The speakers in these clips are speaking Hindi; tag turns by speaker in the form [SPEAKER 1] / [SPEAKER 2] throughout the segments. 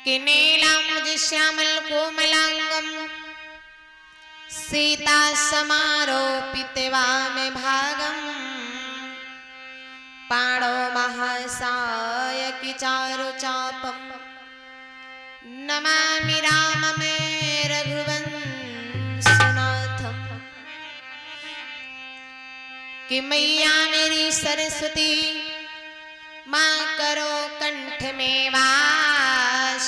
[SPEAKER 1] कि नीलाम्बुज श्यामल कोमलांगम सीता समारोपिते वामे भागम पाणो महासायकि चारु चापम नमामि राममे रघुवंशनाथम। कि मैया मेरी सरस्वती माँ करो कंठ में वास,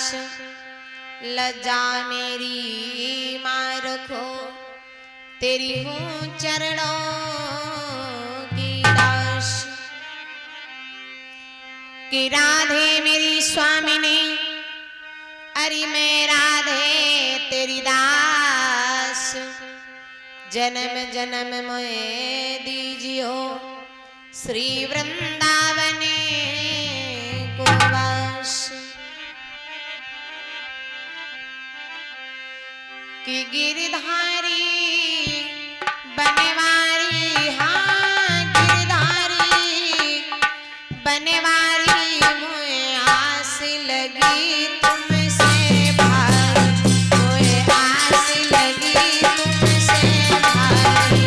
[SPEAKER 1] लज्जा मेरी माँ रखो तेरी हूँ चरणों की दास। कि राधे मेरी स्वामिनी अरे मैं राधे तेरी दास, जन्म जन्म मोए दीजियो श्री वृंदावने को वास। कि गिरधारी बनवारी हाँ गिरधारी बनवारी मोए आस लगी तुमसे भारी, मोए आस लगी तुमसे भारी।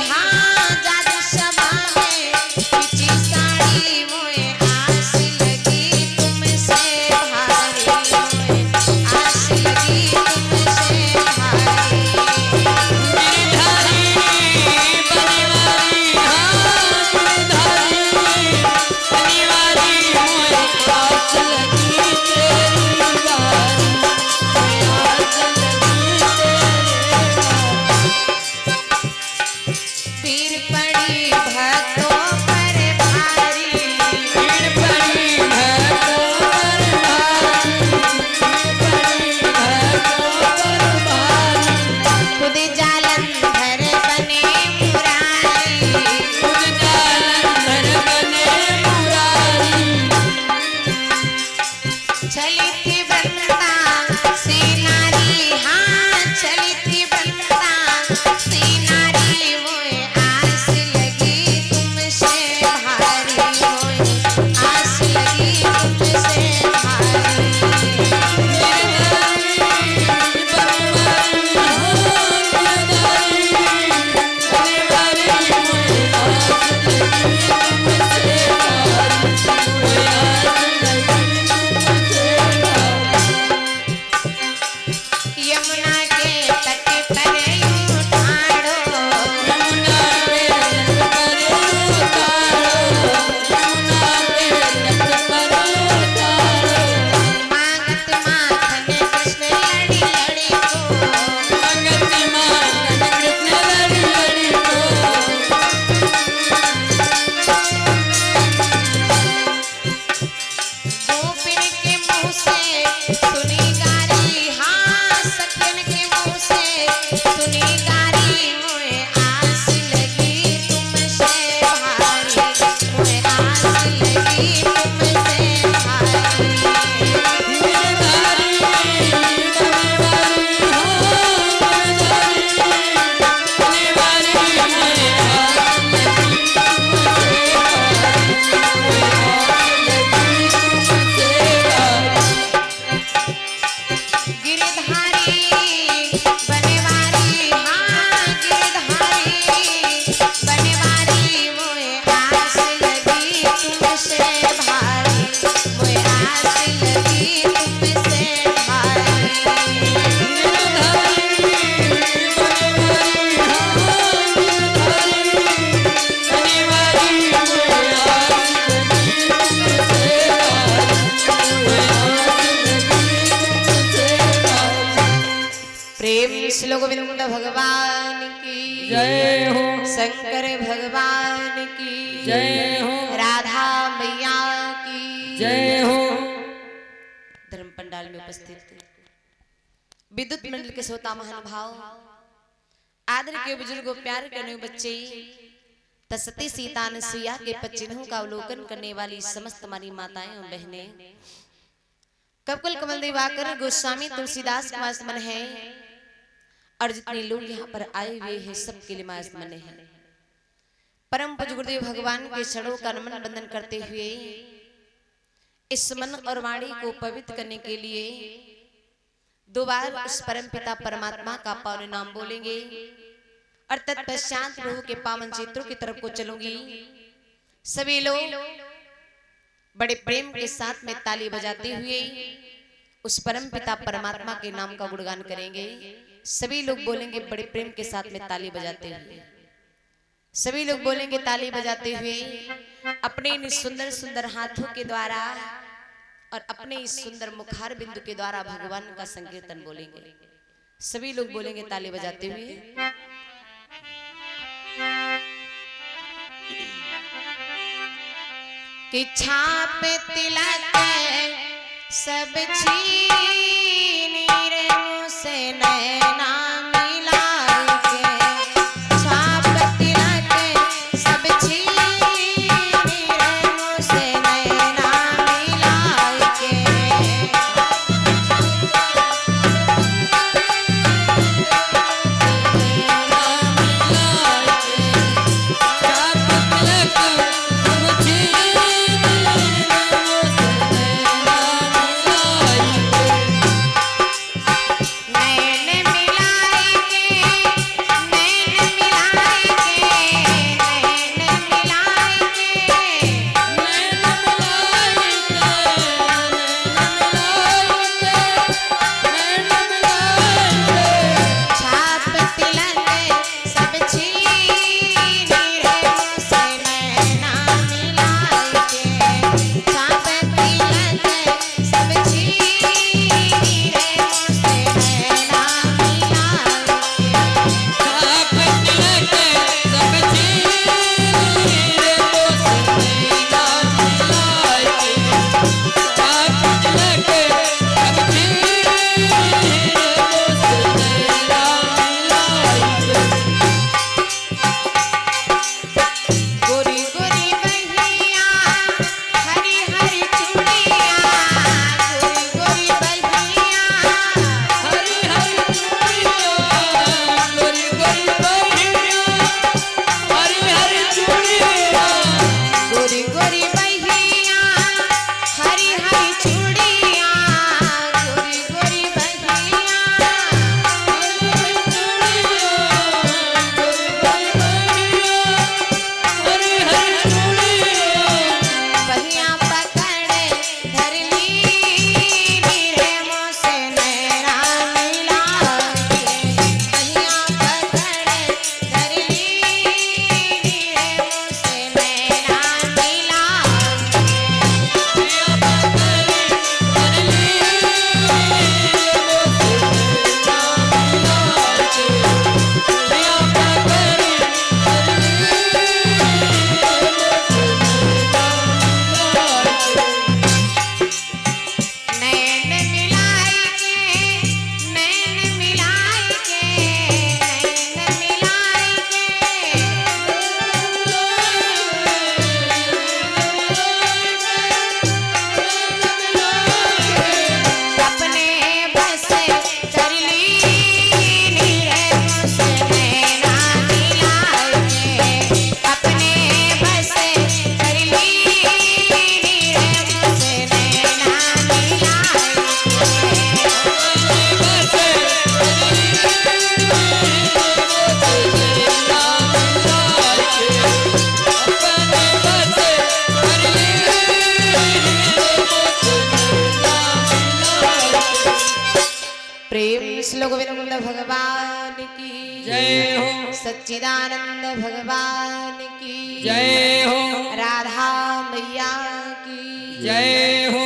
[SPEAKER 1] हाँ जादू सभा में पिची साड़ी मोए आस श्री गोविंद भगवान की
[SPEAKER 2] जय हो।
[SPEAKER 1] शंकर भगवान की
[SPEAKER 2] जय हो।
[SPEAKER 1] राधा मैया की
[SPEAKER 2] जय हो।
[SPEAKER 1] धर्म पंडाल में उपस्थित विद्युत मंडल के श्रोता महानुभाव, आदर के बुजुर्गों, प्यार करने बच्चे, तसती सीता अनुसुईया के पच्चिन्हों का अवलोकन करने वाली समस्त हमारी माताएं और बहनें, कपकल कमल दिवाकर गोस्वामी तुलसीदास के मास्मन है और जितने लोग यहाँ पर आए हुए हैं सबके लिए मास्मन है। परम पूज्य गुरुदेव भगवान के चरणों का नमन बंदन करते हुए इस मन और वाणी को पवित्र करने के लिए दो बार उस परम पिता परमात्मा का पावन नाम बोलेंगे और तत्पश्चात प्रभु के पावन चित्रों की तरफ को चलूंगी। सभी लोग बड़े प्रेम के साथ में ताली बजाते हुए उस परम पिता परमात्मा के नाम का गुणगान करेंगे। सभी लोग बोलेंगे बड़े प्रेम के साथ में ताली बजाते हुए, सभी लोग बोलेंगे ताली बजाते हुए अपने इन सुंदर सुंदर हाथों के द्वारा और अपने इस सुंदर मुखार बिंदु के द्वारा भगवान का संकीर्तन बोलेंगे। सभी लोग बोलेंगे ताली बजाते हुए। कि छाप तिलक सब छीनी रे मुझसे नैना मिला के, छाप तिलक सब छीनी रे मुझसे नैना मिला के, गोविंद भगवान की
[SPEAKER 2] जय हो।
[SPEAKER 1] सच्चिदानंद भगवान की
[SPEAKER 2] जय हो।
[SPEAKER 1] राधा मैया की
[SPEAKER 2] जय हो।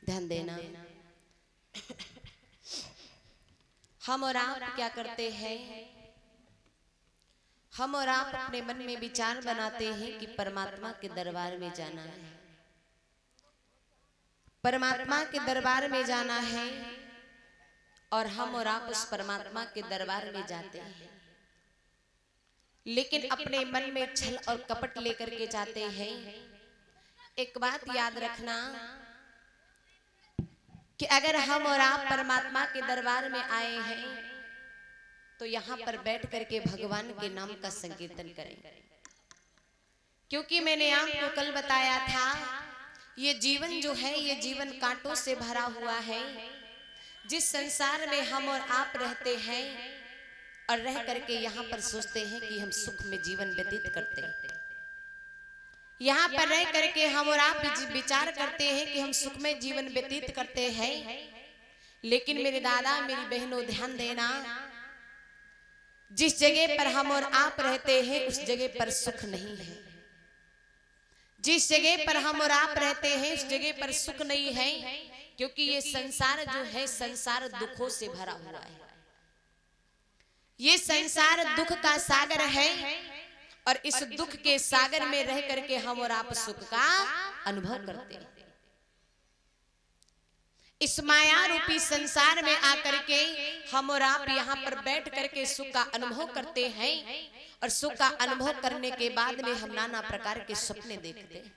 [SPEAKER 1] ध्यान देना। हम और आप क्या करते हैं, हम और आप अपने मन में विचार बनाते हैं कि परमात्मा के दरबार में जाना है, परमात्मा के दरबार में जाना है, और हम और आप उस परमात्मा के दरबार में जाते हैं, लेकिन अपने मन में छल और कपट लेकर के जाते हैं। एक बात याद रखना कि अगर हम और आप परमात्मा के दरबार में आए हैं तो यहाँ पर बैठ करके भगवान के नाम का संकीर्तन करें, क्योंकि मैंने आपको कल बताया था ये जीवन जो है ये जीवन कांटों से भरा हुआ है। जिस संसार में हम और आप रहते हैं और रह करके यहाँ पर सोचते हैं कि हम सुख में जीवन व्यतीत करते हैं, यहाँ पर रह करके हम और आप विचार करते हैं कि हम सुख में जीवन व्यतीत करते हैं, लेकिन मेरे दादा मेरी बहनों ध्यान देना, जिस जगह पर हम और आप रहते हैं उस जगह पर सुख नहीं है। जिस जगह पर हम और आप रहते हैं उस जगह पर सुख नहीं है, क्योंकि ये संसार जो है संसार दुखों से भरा हुआ है। ये संसार दुख का सागर है और इस दुख के सागर में रह करके हम और आप सुख का अनुभव करते हैं। इस माया रूपी संसार में आकर के हम और आप यहाँ पर बैठ करके सुख का अनुभव करते हैं, और सुख का अनुभव करने के बाद में हम नाना प्रकार के सपने देखते हैं,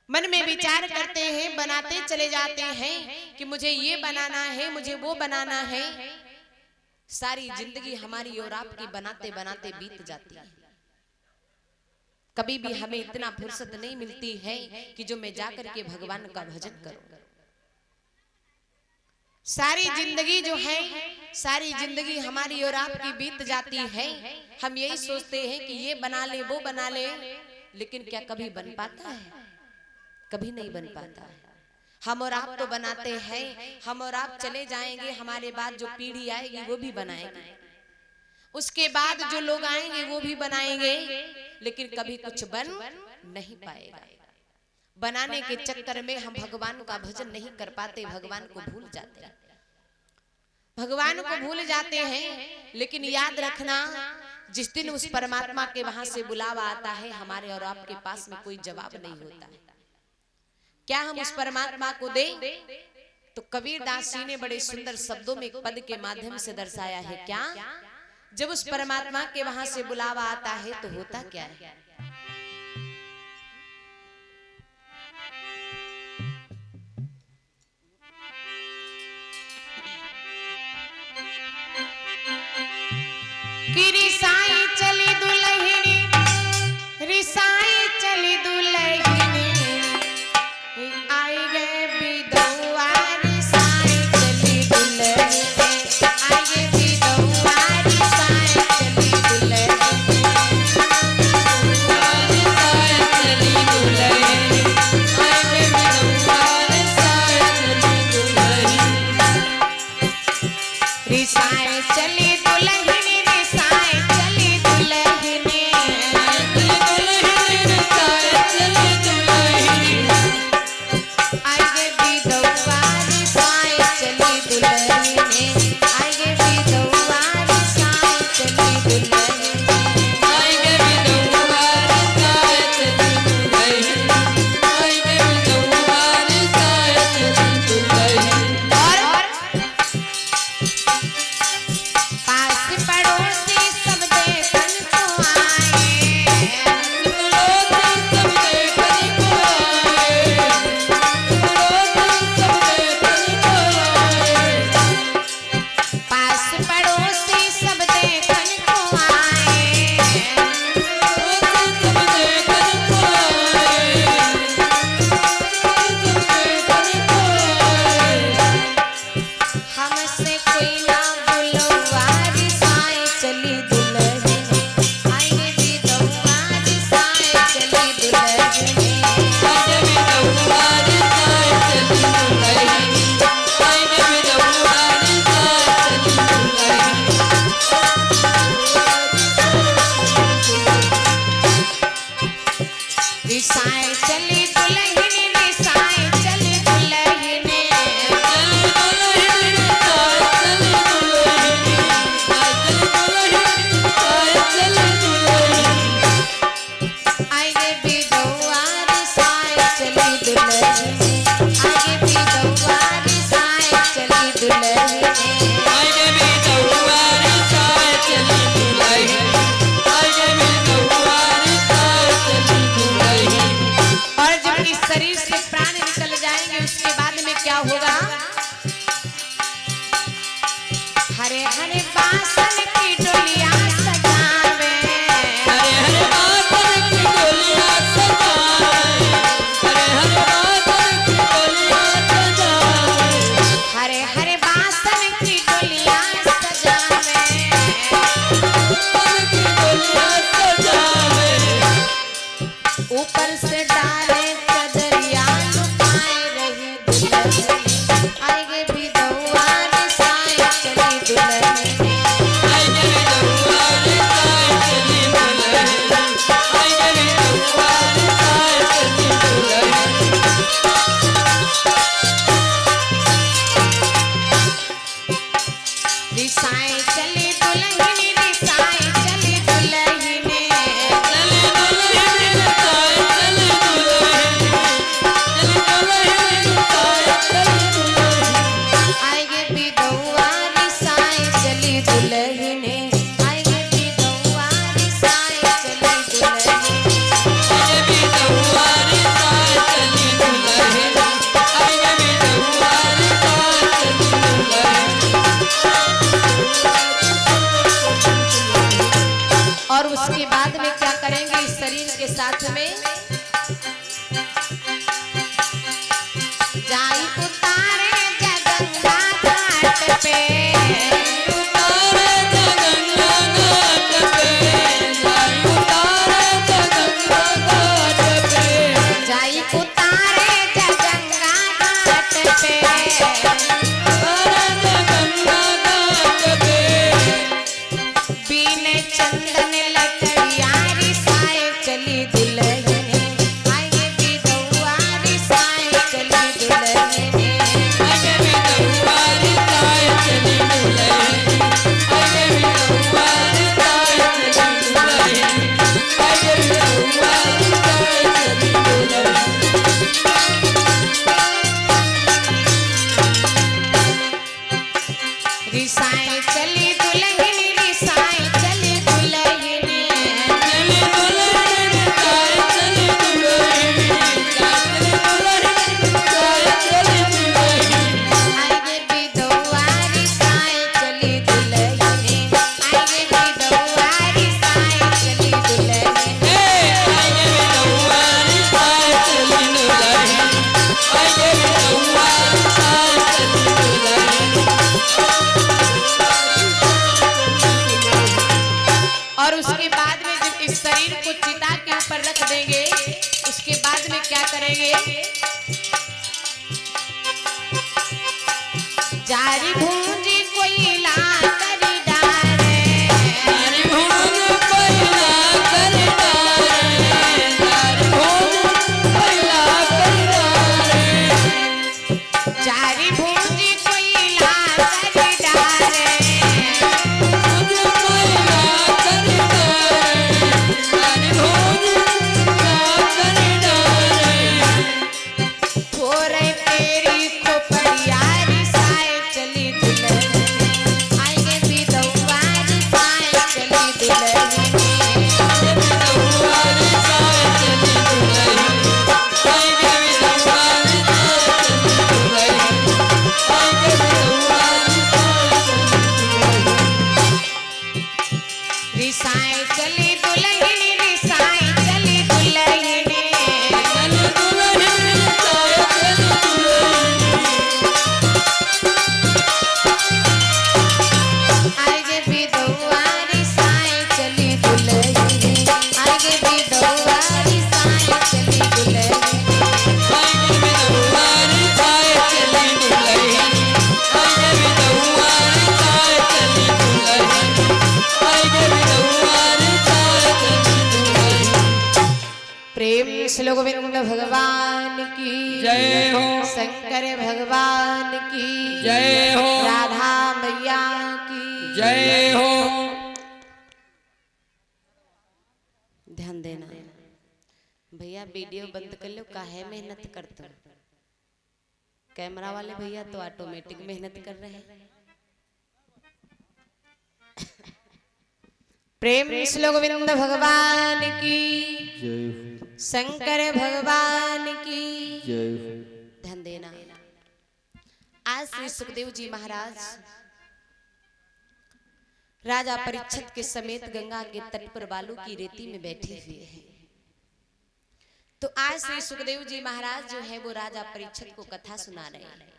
[SPEAKER 1] मन में विचार करते हैं, बनाते चले जाते हैं कि मुझे ये बनाना है, मुझे वो बनाना है। सारी जिंदगी हमारी और आपकी बनाते बनाते बीत जाती है। कभी भी हमें इतना फुर्सत नहीं मिलती है कि जो मैं जाकर के भगवान का भजन करूं। सारी जिंदगी जो है सारी जिंदगी हमारी और आपकी बीत जाती है। हम यही सोचते हैं कि ये बना ले वो बना ले, लेकिन क्या कभी बन पाता है? कभी नहीं बन पाता है। हम और आप तो बनाते हैं, हम और आप चले जाएंगे, हमारे बाद जो पीढ़ी आएगी वो भी बनाएगी, उसके बाद जो लोग आएंगे वो भी बनाएंगे, लेकिन कभी कुछ बन नहीं पाएगा। बनाने के चक्कर में हम भगवान का भजन नहीं कर पाते, भगवान को भूल जाते हैं, भगवान को भूल जाते हैं। लेकिन याद रखना, जिस दिन उस परमात्मा के वहां से बुलावा आता है, हमारे और आपके पास में कोई जवाब नहीं होता है। क्या हम उस परमात्मा को दें? तो कबीर दास जी ने बड़े सुंदर शब्दों में एक पद के माध्यम से दर्शाया है। क्या? जब उस परमात्मा के वहां से बुलावा आता है तो होता क्या है? कि रिसाई चली दुल्हनी, रिसाई चली दुल्हनी, आई गए विधवा, रिसाई चली दुल्हनी, आई गए विधवा, रिसाई चली दुल्हनी, रिसाई चली दुल्हनी, आई गए विधवा, रिसाई चली दुल्हनी, रिसाई चली दुल्हनी। चली दुल्हनी, क्या होगा? हरे हरे बासन की डोलियां सजावे,
[SPEAKER 2] हरे हरे बासन की डोलियां सजावे, हरे हरे बासन की डोलियां सजावे,
[SPEAKER 1] हरे हरे बासन की डोलियां सजावे,
[SPEAKER 2] बासन की डोलियां सजावे।
[SPEAKER 1] ऊपर से डाले चदरिया लुकाए रही दुल्हन, आएगे भी दौआर साए चली दुल्हन।
[SPEAKER 2] आएगे भी दौआर साए चली दुल्हन, आएगे भी दौआर साए चली दुल्हन।
[SPEAKER 1] रिसाए चली दुल्हन, रिसाए चली दुल्हन,
[SPEAKER 2] चली दुल्हन रिसाए चली दुल्हन, चली दुल्हन रिसाए चली दुल्हन।
[SPEAKER 1] आएगे भी दौआर साए चली दुल्हन, आएगे भी दौआर साए चली दुल्हन।
[SPEAKER 2] आएगे भी दौआर साए चली दुल्हन, आएगे भी दौआर साए चली दुल्हन।
[SPEAKER 1] और उसके बाद में क्या करेंगे इस शरीर के साथ में? जाई उतारे जगंगा घाट पे,
[SPEAKER 2] उतारे जगंगा घाट पे, जाई उतारे जगंगा घाट पे,
[SPEAKER 1] जाई उतारे जगंगा घाट पे,
[SPEAKER 2] उतारे जगंगा घाट पे।
[SPEAKER 1] बीने चंदन लकड़िया रिसाए चली दुल्हन, आएगे भी दौआर साए चली दुल्हन।
[SPEAKER 2] आगे भी दौआर साए चली दुल्हन, आगे भी दौआर साए चली दुल्हन, आगे भी दौआर साए चली दुल्हन।
[SPEAKER 1] रिसाए चली दुल्हन, रिसाए चली दुल्हन,
[SPEAKER 2] चली दुल्हन रिसाए चली दुल्हन, चली दुल्हन रिसाए चली दुल्हन।
[SPEAKER 1] आएगे भी दौआर साए चली दुल्हन, आएगे भी दौआर साए चली दुल्हन।
[SPEAKER 2] आगे भी दौआर साए चली दुल्हन, आगे भी दौआर साए चली दुल्हन।
[SPEAKER 1] और उसके बाद में जब इस शरीर को चिता के ऊपर रख देंगे, उसके बाद में क्या करेंगे? जारी भूंजी कोयला करी डारे,
[SPEAKER 2] जारी भूंज कोयला कर डारे, जारी भूंज कोयला कर डारे,
[SPEAKER 1] जारी भूंजी कोयला करी डारे,
[SPEAKER 2] भूंज कोयला कर डारे, जारी भूंज कोयला कर डारे।
[SPEAKER 1] थोड़े तेरी खोपड़िया रिसाए चली दुल्हन, आएगे भी दौआर साए चली दुल्हन।
[SPEAKER 2] आगे भी दौआर साए चली दुल्हन, आगे भी दौआर साए चली दुल्हन, आगे भी दौआर साए चली दुल्हन।
[SPEAKER 1] रिसाए चली दुल्हन, रिसाए चली दुल्हन,
[SPEAKER 2] चली दुल्हन रिसाए चली दुल्हन,
[SPEAKER 1] आएगे भी दौआर साए चली दुल्हन, आएगे भी दौआर साए चली दुल्हन।
[SPEAKER 2] आगे भी दौआर साए चली दुल्हन, आगे भी दौआर साए चली दुल्हन, आगे भी दौआर साए चली दुल्हन।
[SPEAKER 1] प्रेम श्री गोविंद भगवान की
[SPEAKER 2] जय हो,
[SPEAKER 1] शंकर भगवान की
[SPEAKER 2] जय हो,
[SPEAKER 1] राधा मैया की
[SPEAKER 2] जय हो।
[SPEAKER 1] ध्यान देना भैया, वीडियो बंद कर लो, काहे मेहनत करते हो? कैमरा वाले भैया तो ऑटोमेटिक मेहनत कर रहे हैं। प्रेम श्री गोविंद भगवान की शंकर भगवान की ध्यान देना। आज श्री सुखदेव जी महाराज राजा परीक्षित के समेत गंगा के तट पर बालू की रेती में बैठे हुए हैं। तो आज श्री सुखदेव जी महाराज जो है वो राजा परीक्षित को कथा सुना रहे हैं।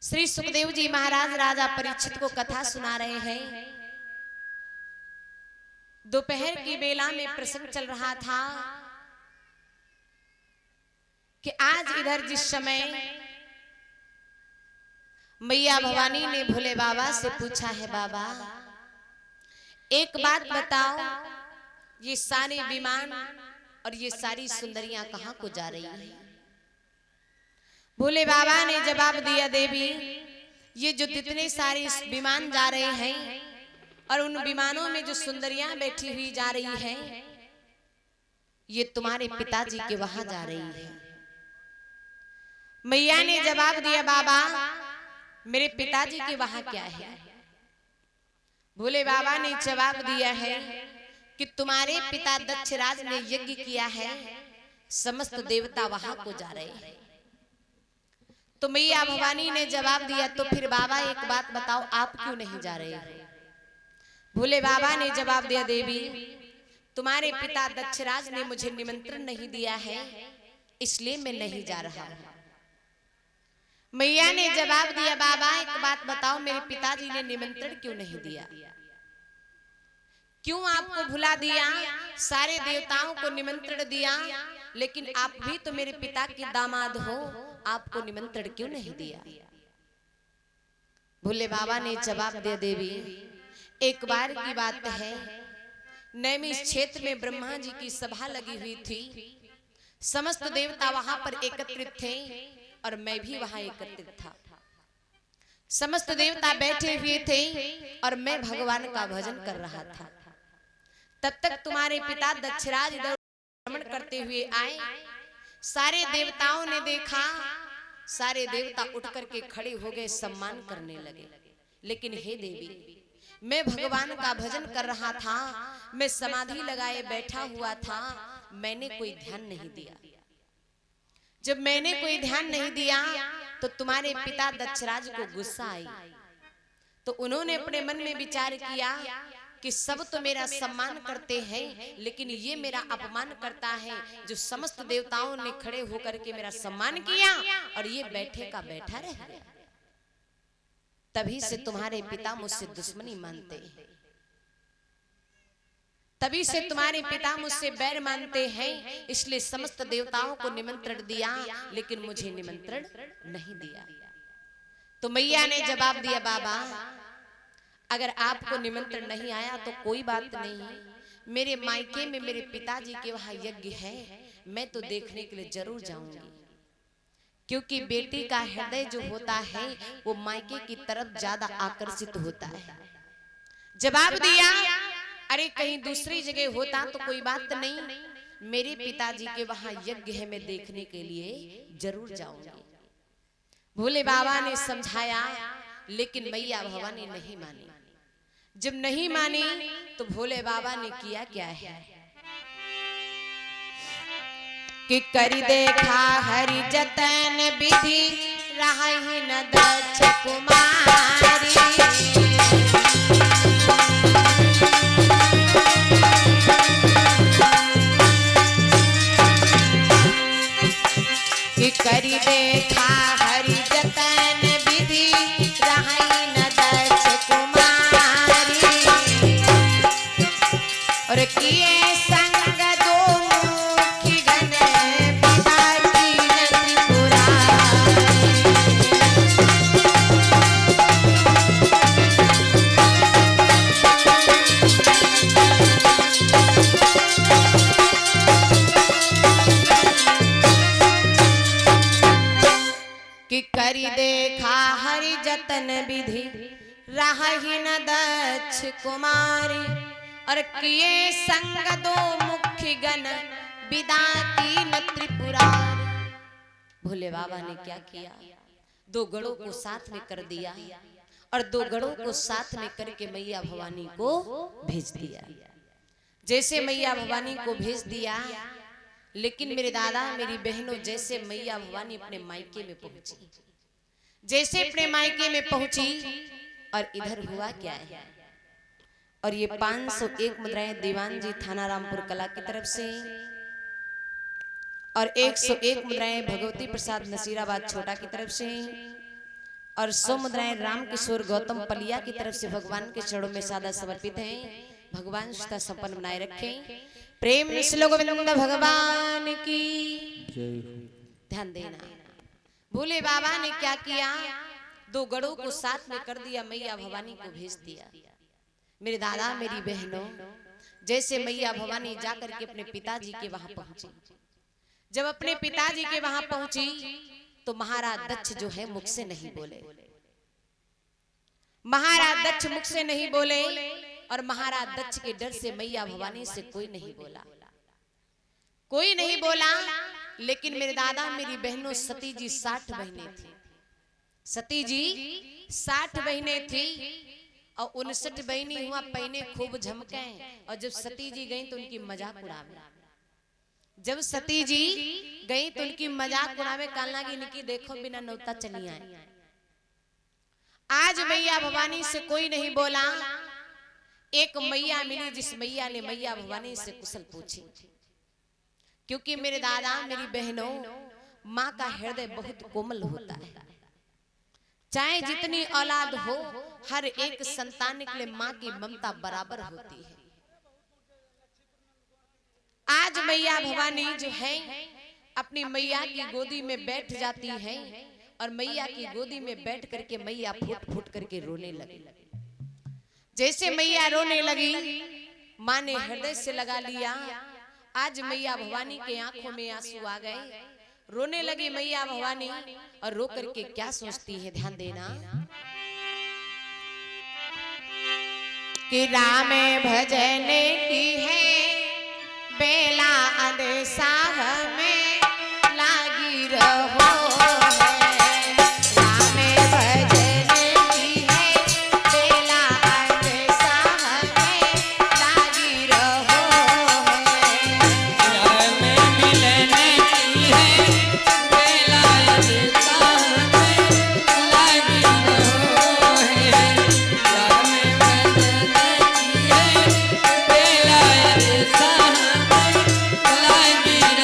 [SPEAKER 1] श्री सुखदेव जी महाराज राजा परीक्षित को कथा सुना रहे हैं। दोपहर की बेला में प्रसंग चल रहा था कि आज इधर जिस समय मैया भवानी ने भोले बाबा से पूछा है, बाबा एक बात बताओ, ये सारे विमान और ये सारी सुंदरियां कहां को जा रही हैं? भोले बाबा ने जवाब दिया, देवी ये जो जितने सारे विमान जा रहे हैं और उन विमानों में जो सुंदरियां बैठी हुई जा रही हैं, ये तुम्हारे पिताजी के वहां जा रही है। मैया ने जवाब दिया, बाबा मेरे पिताजी के वहां क्या है? भोले बाबा ने जवाब दिया है कि तुम्हारे पिता दक्षराज ने यज्ञ किया है, समस्त देवता वहां को जा रहे हैं। तो मैया भवानी ने जवाब दिया, तो फिर बाबा एक बात बताओ, आप क्यों नहीं जा रहे हो? भोले बाबा ने जवाब दिया, देवी तुम्हारे पिता दक्षराज ने मुझे निमंत्रण नहीं दिया है, इसलिए मैं नहीं जा रहा हूं। मैया ने जवाब दिया, बाबा एक बात बताओ, मेरे पिताजी ने निमंत्रण क्यों नहीं दिया? क्यों आपको भुला दिया? सारे देवताओं को निमंत्रण दिया, लेकिन आप भी तो मेरे पिता के दामाद हो, आपको निमंत्रण क्यों नहीं दिया? भोले बाबा ने जवाब दिया, देवी एक बार की बात है, नैमिष क्षेत्र में ब्रह्मा जी की सभा लगी हुई थी। समस्त देवता वहां पर एकत्रित थे और मैं भी वहां एकत्रित था। समस्त देवता बैठे हुए थे और मैं भगवान का भजन कर रहा था। तब तक तुम्हारे पिता दक्षराज इधर भ्रमण करते हुए आए। सारे देवताओं ने देखा, सारे देवता उठ करके खड़े हो गए, सम्मान करने लगे। लेकिन हे देवी, मैं भगवान का भजन कर रहा था, मैं समाधि लगाए बैठा हुआ था, मैंने कोई ध्यान नहीं दिया। जब मैंने कोई ध्यान नहीं दिया तो तुम्हारे पिता दक्षराज को गुस्सा आई। तो उन्होंने अपने मन में विचार किया कि सब तो मेरा सम्मान करते हैं, लेकिन ये मेरा अपमान करता है। जो समस्त देवताओं ने खड़े होकर के मेरा सम्मान किया और ये बैठे का बैठा रह गया। तभी से तुम्हारे पिता मुझसे दुश्मनी मानते हैं, तभी से तुम्हारे पिता मुझसे बैर मानते हैं। इसलिए समस्त देवताओं को निमंत्रण दिया, लेकिन मुझे निमंत्रण नहीं दिया। तो मैया ने जवाब दिया, बाबा अगर आपको निमंत्रण नहीं आया तो कोई बात नहीं, मेरे मायके में मेरे पिताजी के वहां यज्ञ है, मैं तो देखने के लिए जरूर जाऊंगी। क्योंकि बेटी का हृदय जो होता है वो मायके की तरफ ज्यादा आकर्षित होता है। जवाब दिया, अरे कहीं दूसरी जगह होता तो कोई बात नहीं, मेरे पिताजी के वहां यज्ञ है, मैं देखने के लिए जरूर जाऊंगी। भोले बाबा ने समझाया, लेकिन मैया भवानी नहीं मानी। जब नहीं मानी तो भोले बाबा ने किया क्या है कि करी देखा हरि जतन विधि, रही न दक्ष कुमारी। करी देखा हरि जतन विधि, रही न दक्ष कुमारी। और किए संग दो मुखी गण, पिता की न त्रिपुरारी। कि करी देखा हरि जतन विधि, रही न दक्ष कुमारी। और किए संग दो मुख्य गण, विदा की न त्रिपुरारी। भोले बाबा ने क्या किया, दो गणों को साथ में कर दिया और दो गणों को साथ में करके मैया भवानी को भेज दिया। जैसे मैया भवानी को भेज दिया, लेकिन मेरे दादा मेरी बहनों, जैसे मैया भवानी अपने मायके में पहुंची, जैसे अपने मायके में पहुंची और इधर हुआ क्या है। और ये 501 मुद्राएं दीवान जी थाना रामपुर कला की तरफ से और 101 मुद्राएं भगवती प्रसाद नसीराबाद छोटा की तरफ से और 100 मुद्राएं राम किशोर गौतम पलिया की तरफ से भगवान के चरणों में सादा समर्पित हैं। भगवान सुता संपन्न बनाए रखे। प्रेम श्लोक गोविंद भगवान की ध्यान देना। भोले बाबा ने क्या किया, 2 गढ़ों को साथ में कर दिया, मैया भवानी को भेज दिया। मेरे दादा मेरी बहनों, जैसे मैया भवानी जाकर के अपने पिताजी के वहां पहुंची, जब अपने पिताजी के वहां पहुंची तो महाराज दक्ष जो है मुख से नहीं बोले। महाराज दक्ष मुख से नहीं बोले और महाराज दक्ष के डर से मैया भवानी से कोई नहीं बोला, कोई नहीं बोला। लेकिन मेरे दादा मेरी बहनों, सती जी 60 बहनें थी। सती जी 60 बहनें थी और 59 बहनी हुआ पहने खूब झमके। और जब सती जी गई तो उनकी मजाक उड़ावे, जब सती जी गई तो उनकी मजाक उड़ावे, कालना की निकी देखो बिना नौता चली आए। आज मैया भवानी से कोई नहीं बोला। एक मैया मिली जिस मैया ने मैया भवानी से कुशल पूछी, क्योंकि मेरे दादा मेरी बहनों, माँ का हृदय बहुत कोमल होता है। चाहे जितनी औलाद हो, हर एक संतान के लिए माँ की ममता बराबर होती है। आज मैया भवानी जो है अपनी मैया की गोदी में बैठ जाती है और मैया की गोदी में बैठ करके मैया फूट फूट करके रोने लगी। जैसे मैया रोने लगी, माँ ने हृदय से लगा लिया। आज मैया भवानी के आंखों में आंसू आ गए, रोने लगी मैया भवानी। और रो करके क्या सोचती है, ध्यान देना। कि राम भजने की है बेला अनसाह में लागी रहो।
[SPEAKER 2] लागी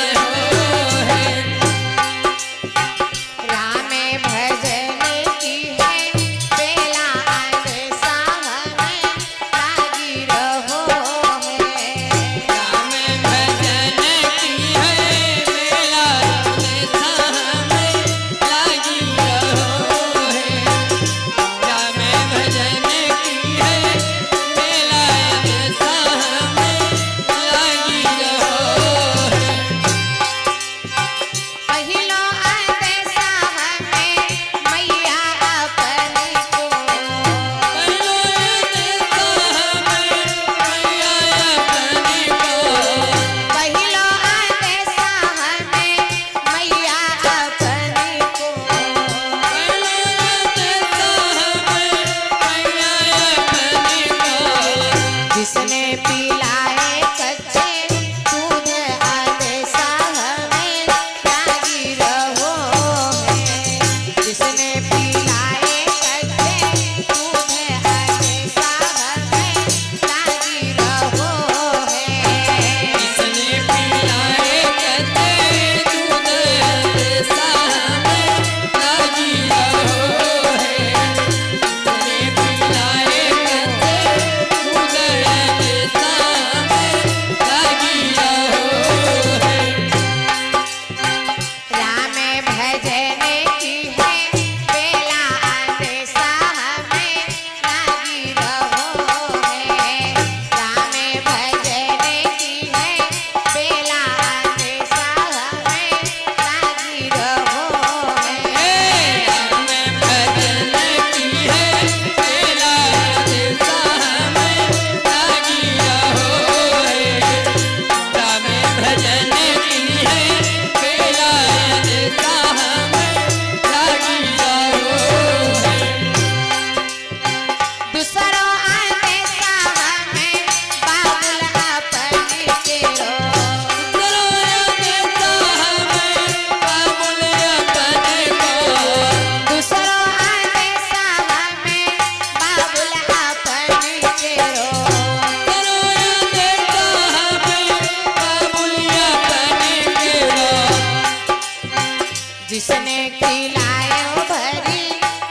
[SPEAKER 1] खिलायो भरी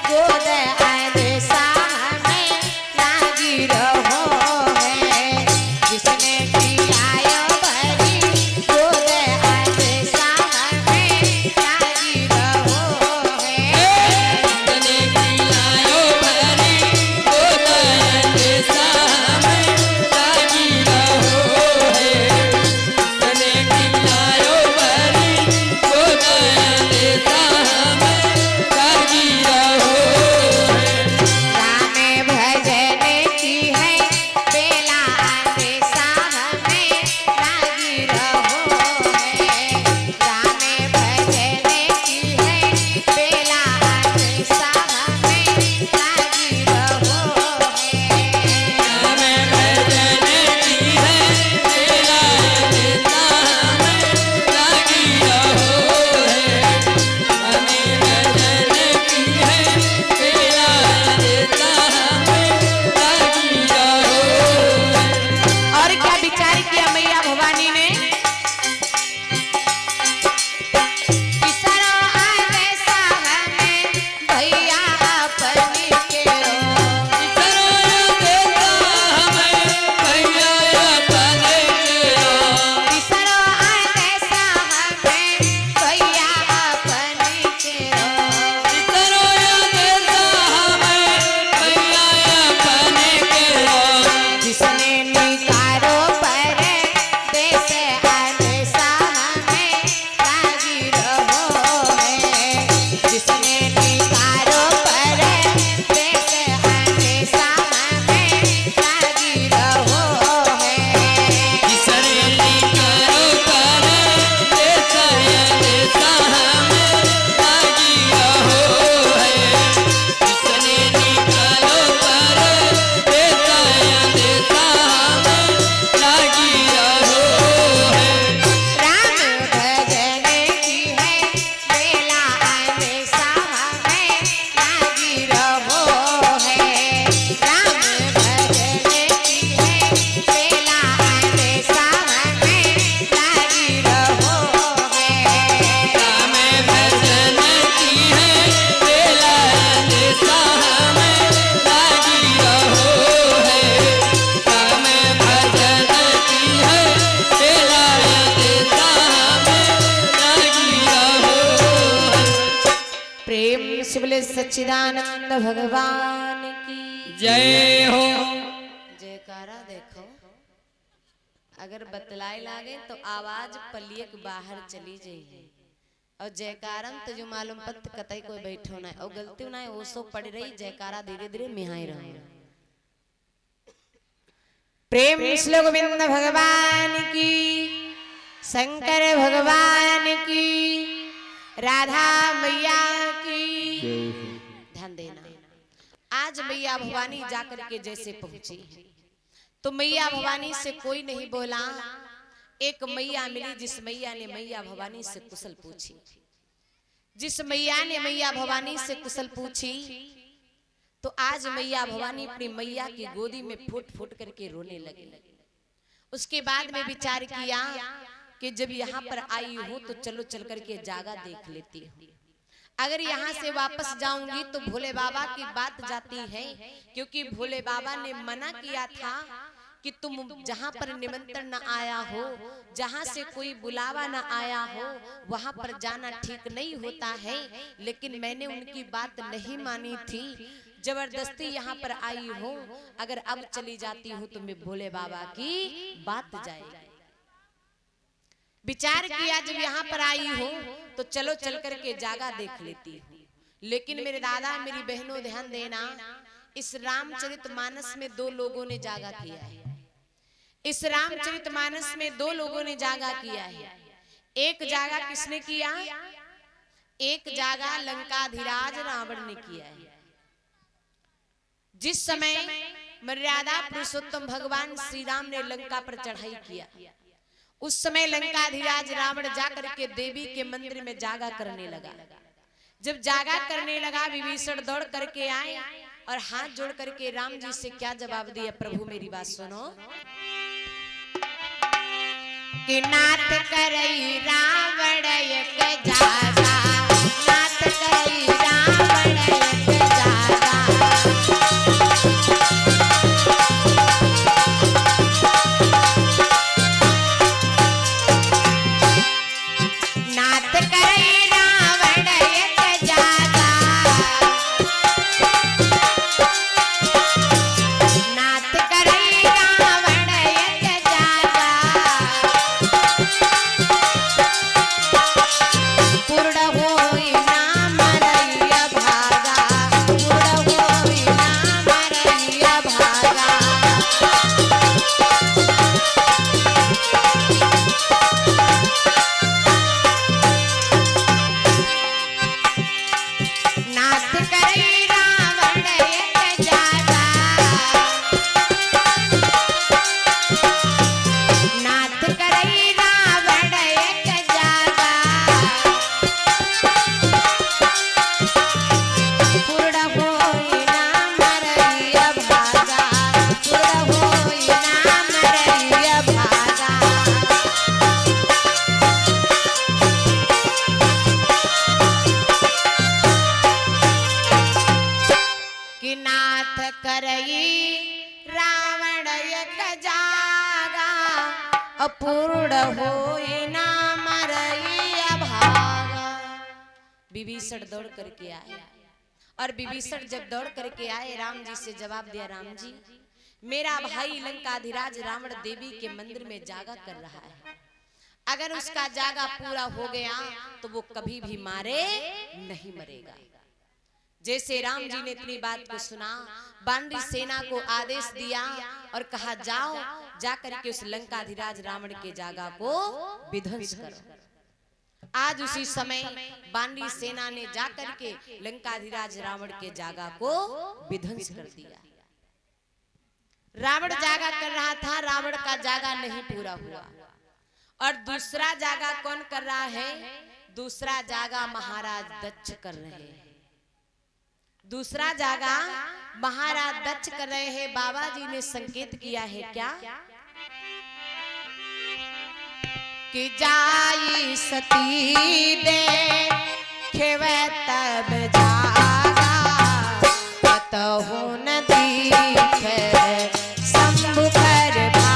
[SPEAKER 1] गोद आज साह में लागी रहो है। जिसने खिलायो भरी गोद आज साह में लागी रहो है।
[SPEAKER 2] तने खिलायो भरी गोद आज साह में लागी रहो है। तने खिलायो भरी गोद आज साह में लागी रहो है।
[SPEAKER 1] राम भजन की है बेला आज साह में लागी रहो है। राम भजन की है बेला आज साह में लागी रहो है।
[SPEAKER 2] हमें भजन की है बेला आज साह में लागी रहो है। हमें भजन की है बेला आज साह में लागी रहो है।
[SPEAKER 1] और क्या विचार किया मैया भवानी ने? किसरो आए साह में भैया अपनी के रो।
[SPEAKER 2] सरोया देता हमें भैया अपने केरो।
[SPEAKER 1] किसरो आए साह में भैया अपनी के रो।
[SPEAKER 2] सरोया देता हमें भैया अपने केरो।
[SPEAKER 1] जिसने निकारो पर देश आने साह में लागी रहो है। जिसने निकारो पर देश आने साह में लागी रहो है।
[SPEAKER 2] किसने निकारो पर देश आने साह में लागी रहो है। किसने निकारो पर देश आने साह में लागी रहो है।
[SPEAKER 1] राम भजन की है बेला आने साह में लागी रहो है। राम भजन की है बेला आने साह में लागी रहो है।
[SPEAKER 2] राम भजन की है बेला आज साह में लागी रहो है। राम भजन की है बेला आज साह में लागी रहो है।
[SPEAKER 1] प्रेम से बोले सच्चिदानंद भगवान की
[SPEAKER 2] जय हो।
[SPEAKER 1] जयकारा देखो। अगर बतलाए लागे तो आवाज पलिए के बाहर चली जाइए और जयकारन तो जो मालूम पत कतई कोई बैठो ना और गलती ना वो सो पड़ रही जयकारा धीरे धीरे मिहाई रहे। प्रेम श्री गोविंद भगवान की, शंकर भगवान की, राधा मैया की। ध्यान देना, आज मैया भवानी जाकर के जैसे पहुंची तो मैया भवानी से कोई नहीं बोला। एक मैया मिली जिस मैया ने मैया भवानी से कुशल पूछी। जिस मैया ने मैया भवानी से कुशल पूछी तो आज मैया भवानी अपनी मैया की गोदी में फूट फूट करके रोने लगी। उसके बाद में विचार किया कि जब यहाँ पर आई हूँ तो चलो चल करके जागा देख लेती हूँ। अगर यहाँ से वापस जाऊंगी तो भोले बाबा की बात जाती है, क्योंकि भोले बाबा ने मना किया था कि तुम जहाँ पर निमंत्रण न आया हो, जहाँ से कोई बुलावा न आया हो, वहाँ पर जाना ठीक नहीं होता है। लेकिन मैंने उनकी बात नहीं मानी थी, जबरदस्ती यहाँ पर आई हूँ। अगर अब चली जाती हूँ तो मैं भोले बाबा की बात जाएगी। विचार किया जब यहाँ पर आई हूँ तो चलो चल करके जागा देख लेती हूँ। लेकिन मेरे दादा मेरी बहनों ध्यान देना, इस रामचरितमानस में दो लोगों ने जागा किया है। इस रामचरितमानस में दो लोगों ने जागा किया है। एक जागा किसने किया? एक जागा लंकाधिराज रावण ने किया है। जिस समय मर्यादा पुरुषोत्तम भगवान श्री राम ने लंका पर चढ़ाई किया, उस समय लंकाधिराज रावण जाकर के देवी के मंदिर में जागा करने लगा। जब जागा करने लगा, विभीषण दौड़ करके आए और हाथ जोड़ करके राम जी से क्या जवाब दिया? प्रभु मेरी बात सुनो कि नाथ करई रावण एक जागा, नाथ अपूर्ण होई ना मरई अभागा। विभीषण दौड़ करके आए और विभीषण जब दौड़ करके आए राम जी से जवाब दिया, राम जी मेरा भाई लंकाधिराज रावण देवी के मंदिर में जागा कर रहा है, अगर उसका जागा पूरा हो गया तो वो कभी भी मारे नहीं मरेगा। जैसे राम जी ने इतनी बात को सुना, वानरी सेना को आदेश दिया और कहा जाओ जाकर के उस लंकाधिराज रावण के जागा को विध्वंस करो। आज उसी समय वानरी सेना ने जाकर के लंकाधिराज रावण के जागा को विध्वंस कर दिया। रावण जागा कर रहा था, रावण का जागा नहीं पूरा हुआ। और दूसरा जागा कौन कर रहा है? दूसरा जागा महाराज दक्ष कर रहे हैं। दूसरा जागा महाराज दक्ष कर रहे हैं। बाबा जी ने संकेत किया है क्या कि जाई सती दे खेवे तब जागा, कतहु न दिखे शंभु कर भागा।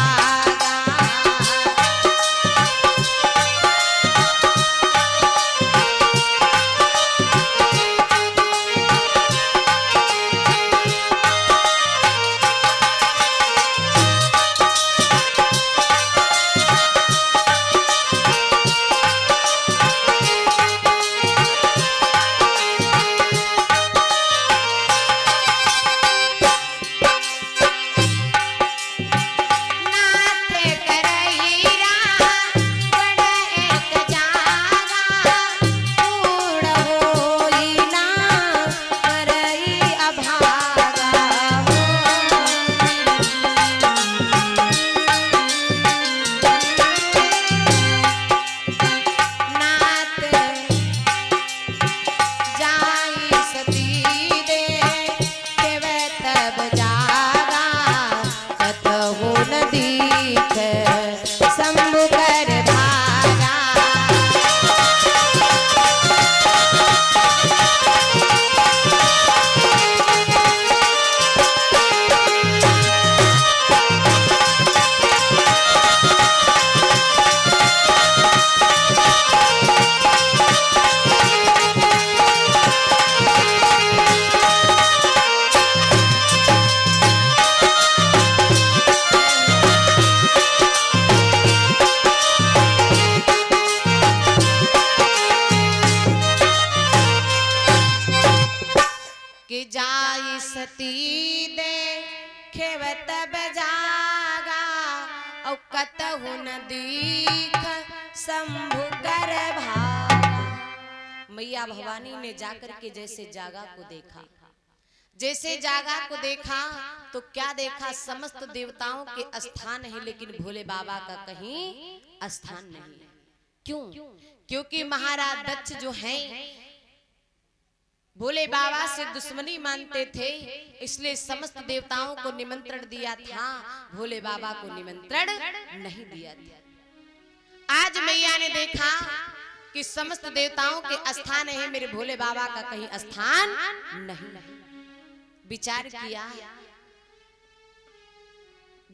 [SPEAKER 1] कतहु न दीख शंभु कर भागा। मैया भवानी ने जाकर के जैसे जागा को देखा, जैसे जागा को देखा तो क्या देखा? समस्त देवताओं के स्थान है लेकिन भोले बाबा का कहीं स्थान नहीं। क्यों? क्योंकि महाराज दक्ष जो हैं भोले बाबा से दुश्मनी मानते थे, इसलिए समस्त देवताओं को निमंत्रण दिया था, भोले बाबा को निमंत्रण नहीं दिया था। आज मैया ने देखा कि समस्त देवताओं के स्थान है, मेरे भोले बाबा का कहीं स्थान नहीं। विचार किया,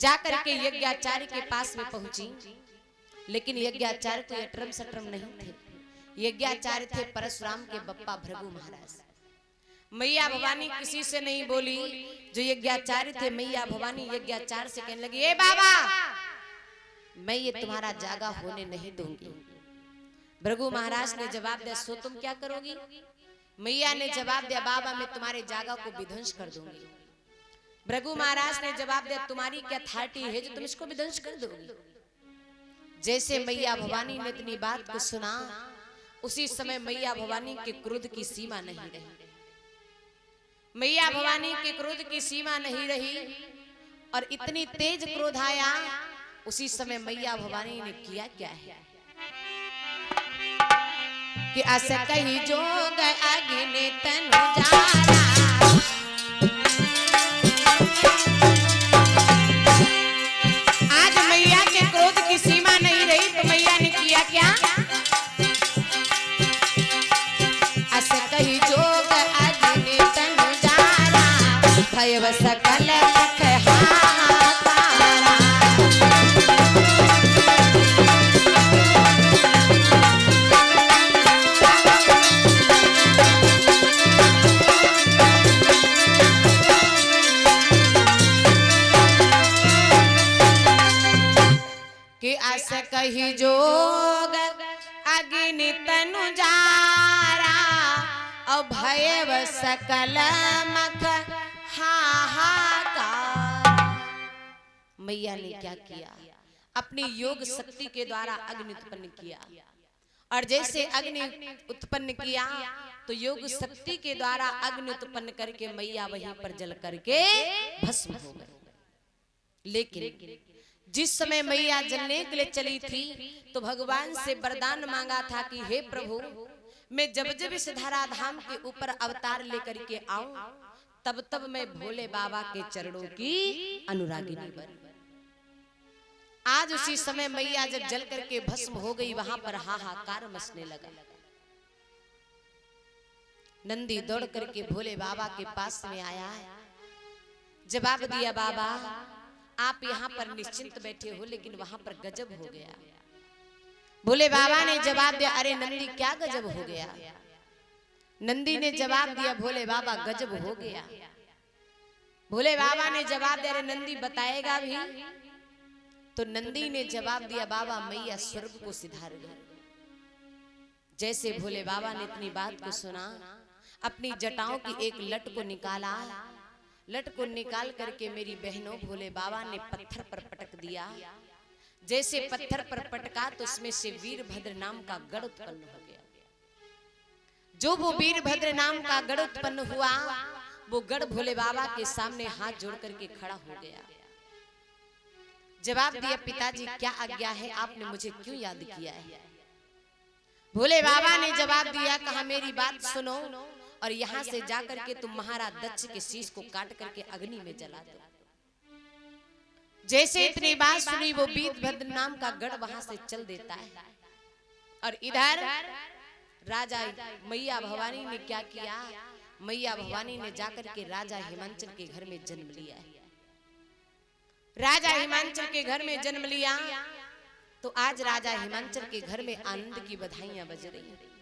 [SPEAKER 1] जाकर के यज्ञाचार्य के पास में पहुंची, लेकिन यज्ञाचार्य तो अटरम सटरम नहीं थे। यज्ञाचार्य थे परशुराम के बप्पा भृगु महाराज। मैया भवानी किसी से नहीं बोली। जो यज्ञाचार्य थे, मैया भवानी यज्ञाचार्य से कहने लगी, ए बाबा, मैं ये तुम्हारा जागा होने नहीं दूंगी। भृगु महाराज ने जवाब दिया, सो तुम क्या करोगी? मैया ने जवाब दिया, बाबा मैं तुम्हारे जागा को विध्वंस कर दूंगी। भृगु महाराज ने जवाब दिया, तुम्हारी क्या अथॉरिटी है जो तुम इसको विध्वंस कर दोगी? जैसे मैया भवानी ने इतनी बात को सुना, उसी समय मैया भवानी के क्रोध की सीमा नहीं रही। मैया भवानी के क्रोध की सीमा नहीं रही और इतनी तेज क्रोध आया। उसी समय मैया भवानी ने किया क्या है कि अस कही जोग अग्नि तनु जारा, आज मैया के क्रोध की सीमा नहीं रही तो मैया ने किया क्या? अस कही जोग अग्नि तनु जारा, भयव सकल मुख हाहाकारा। अग्नि तनु जारा और भयव सकल मख हाहाकार। मैया ने क्या किया, अपनी योग शक्ति के द्वारा अग्नि उत्पन्न किया, और जैसे अग्नि उत्पन्न किया तो योग शक्ति के द्वारा अग्नि उत्पन्न करके मैया वहीं पर जल करके भस्म हो गए। लेकिन जिस समय मैया जलने के लिए चली थी तो भगवान से वरदान मांगा था कि हे प्रभु, मैं जब जब इस धराधाम के ऊपर अवतार लेकर के आऊं तब तब मैं भोले बाबा के चरणों की अनुरागिनी बनूं। आज उसी समय मैया जब जल करके भस्म हो गई, वहां पर हाहाकार मचने लगा। नंदी दौड़ करके भोले बाबा के पास में आया, जवाब दिया, बाबा आप यहाँ पर निश्चिंत बैठे हो, लेकिन वहां पर गजब हो गया। भोले बाबा ने जवाब दिया, अरे नंदी क्या गजब हो गया। नंदी ने जवाब दिया, भोले बाबा गजब हो गया। भोले बाबा ने जवाब दिया, अरे नंदी बताएगा भी। तो नंदी ने जवाब दिया, बाबा मैया स्वर्ग को सिधार गई। जैसे भोले बाबा ने इतनी बात को सुना, अपनी जटाओं की एक लट को निकाला, लट को निकाल करके मेरी बहनों भोले बाबा ने पत्थर पर पटक दिया। जैसे पत्थर पर पटका तो उसमें से वीरभद्र नाम का गढ़ उत्पन्न हो गया। जो वो वीरभद्र नाम का गढ़ उत्पन्न हुआ, वो गढ़ भोले बाबा के सामने हाथ जोड़ करके खड़ा हो गया। जवाब दिया, पिताजी क्या आज्ञा है, आपने मुझे क्यों याद किया है। भोले बाबा ने जवाब दिया, कहा मेरी बात सुनो और यहाँ से जाकर के तुम महाराज दक्ष के शीश को काट करके अग्नि में जला दो। जैसे इतनी बात सुनी, वो वीरभद्र नाम का गढ़ वहां से चल देता है। और इधर राजा मैया भवानी ने क्या किया, मैया भवानी ने जाकर के राजा हिमांचल के घर में जन्म लिया है। राजा हिमांचल के घर में जन्म लिया तो आज राजा हिमांचल के घर में आनंद की बधाइयां बज रही हैं।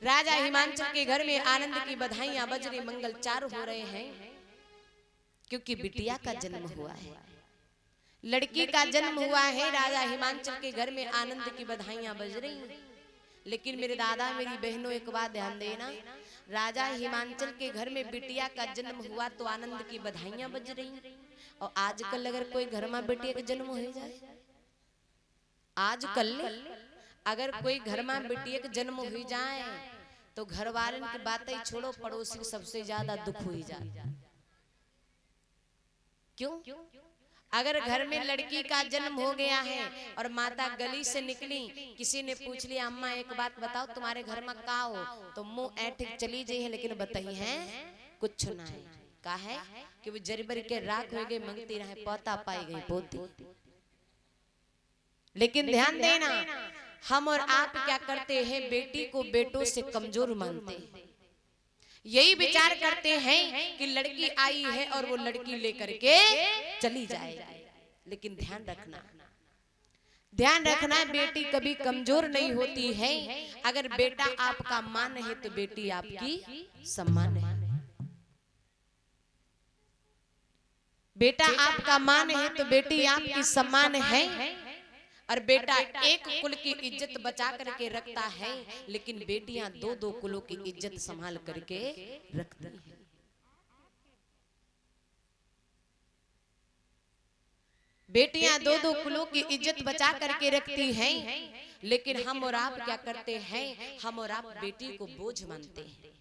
[SPEAKER 1] राजा हिमांचल के घर में आनंद की बधाइयां बज रही, मंगलचार हो रहे हैं, क्योंकि बिटिया का जन्म हुआ है, लड़की का जन्म हुआ है। राजा हिमांचल के घर में आनंद की बधाइयां बज रही हैं। लेकिन मेरे दादा मेरी बहनों एक बात ध्यान देना, राजा हिमांचल के घर में बिटिया का जन्म हुआ तो आनंद की बधाइयां बज रही, और आजकल अगर कोई घर में बिटिया का जन्म हो जाए, आजकल अगर कोई घर में बिटिया का जन्म हो जाए तो घर वाले की बातें छोड़ो, पड़ोसी सबसे ज्यादा दुख हो जाए। क्यों? अगर घर में लड़की का जन्म हो गया है और माता गली से निकली, किसी ने पूछ लिया, अम्मा एक बात बताओ तुम्हारे घर में का हो, तो मुंह ऐठ चली जाइए, लेकिन बताई है कुछ ना है। का है कि वो जरबर के राख हो गए, मंगती रहे पोता पाई गई पोती। लेकिन ध्यान देना, हम और आप क्या करते हैं, बेटी को बेटों से कमजोर मानते हैं। यही विचार करते हैं कि लड़की आई है और वो लड़की लेकर के चली जाए। लेकिन ध्यान रखना, बेटी कभी कमजोर नहीं होती है। अगर बेटा आपका मान है तो बेटी आपकी सम्मान है। बेटा आपका मान है तो बेटी आपकी सम्मान है। और बेटा एक कुल की इज्जत बचा करके रखता है, लेकिन बेटियां दो दो कुलों की इज्जत संभाल करके रखती हैं। बेटियां दो दो कुलों की इज्जत बचा करके रखती हैं। लेकिन हम और आप क्या करते हैं, हम और आप बेटी को बोझ मानते हैं।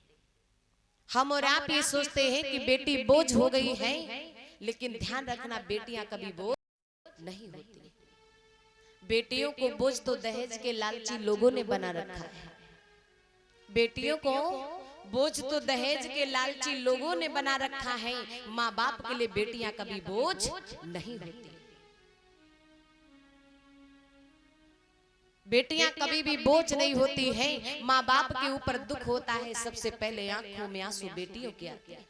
[SPEAKER 1] हम और आप ये सोचते हैं कि बेटी बोझ हो गई है, लेकिन ध्यान रखना, बेटियां कभी बोझ नहीं होती। बेटियों को बोझ तो दहेज के लालची लोगों ने बना रखा है। बेटियों को बोझ तो दहेज के लालची लोगों ने बना रखा है। माँ बाप के लिए बेटियां कभी बोझ नहीं होती। बेटियां कभी भी बोझ नहीं होती हैं। माँ बाप के ऊपर दुख होता है, सबसे पहले आंखों में आंसू बेटियों के आते हैं।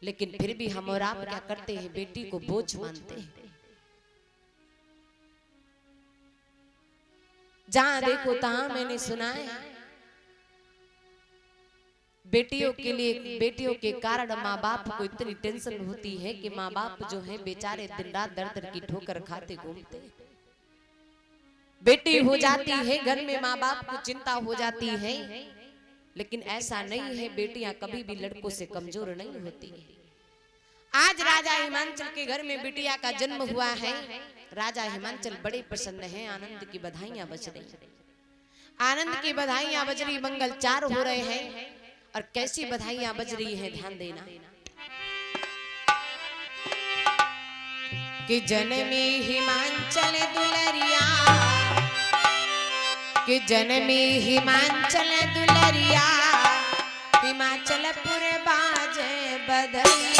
[SPEAKER 1] लेकिन फिर भी हम और आप क्या करते हैं, बेटी को बोझ मानते हैं। जहां देखो तहां मैंने सुना है, बेटियों के लिए, बेटियों के कारण माँ बाप को इतनी टेंशन होती है कि माँ बाप जो है बेचारे दिन रात दर दर की ठोकर खाते घूमते। बेटी हो जाती है घर में, माँ बाप को चिंता हो जाती है, लेकिन ऐसा नहीं है, बेटियां कभी भी लड़कों से कमजोर नहीं होती। आज राजा हिमांचल के घर में बिटिया का जन्म हुआ है। राजा हिमांचल बड़े प्रसन्न हैं, आनंद की बधाइयां बज रही, आनंद की बधाइयां बज रही, मंगलचार हो रहे हैं। और कैसी बधाइयां बज रही है, ध्यान देना कि जन्मी हिमांचल दुलरिया, कि जन्मी हिमांचल दुलरिया, हिमाचलपुर बाजे बधैया।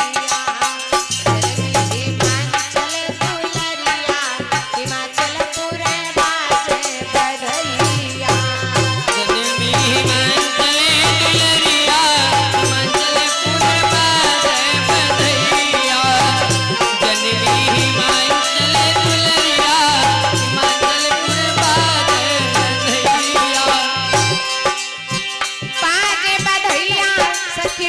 [SPEAKER 1] सखी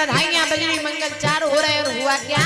[SPEAKER 1] बधाइयां बजरी मंगल चार हो रहे और हुआ क्या?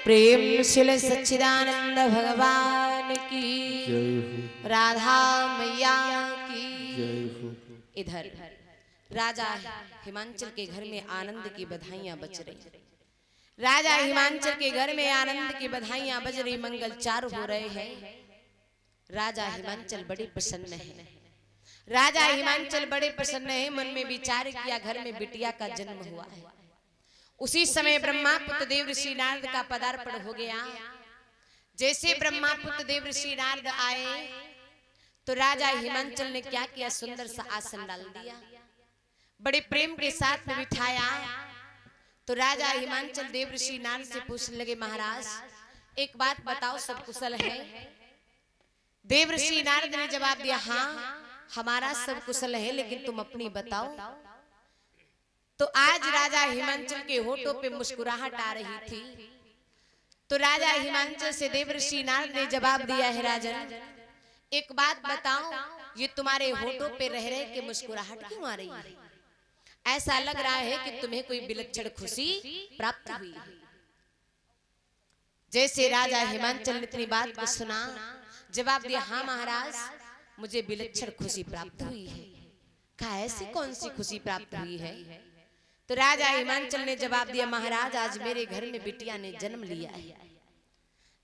[SPEAKER 1] प्रेम शिल सच्चिदानंद भगवान की, राधा मैया की। इधर राजा हिमांचल के घर में आनंद की बधाइयां बज रही। राजा हिमांचल के घर में आनंद की बधाइयां बज रही, मंगल चार हो रहे हैं। राजा हिमांचल बड़े प्रसन्न है। राजा हिमांचल बड़े प्रसन्न है। मन में विचार किया घर में बिटिया का जन्म हुआ है। उसी समय ब्रह्मापुत्र देव ऋषि नारद का पदार्पण हो गया। जैसे ब्रह्मापुत्र देव ऋषि नारद आए तो राजा हिमांचल ने क्या किया, सुंदर सा आसन डाल दिया, बड़े प्रेम के साथ में बिठाया। तो राजा हिमांचल देव ऋषि नारद से पूछने लगे, महाराज एक बात बताओ, सब कुशल है? देव ऋषि नारद ने जवाब दिया, हाँ हमारा सब कुशल है, लेकिन तुम अपनी बताओ। तो आज राजा हिमांचल के होठों पे मुस्कुराहट आ रही थी। तो राजा हिमांचल से देव ऋषि नारद ने जवाब दिया है, राजन एक बात बताओ, ये तुम्हारे होठों पे रह रहे के मुस्कुराहट क्यों आ रही है? ऐसा लग रहा है कि तुम्हें कोई विलक्षण खुशी प्राप्त हुई। जैसे राजा हिमांचल ने इतनी बात को सुना, जवाब दिया, हाँ महाराज मुझे विलक्षण खुशी प्राप्त हुई है। कहा ऐसी कौन सी खुशी प्राप्त हुई है? तो राजा हिमांचल ने जवाब दिया, महाराज आज मेरे घर में बिटिया ने जन्म लिया है।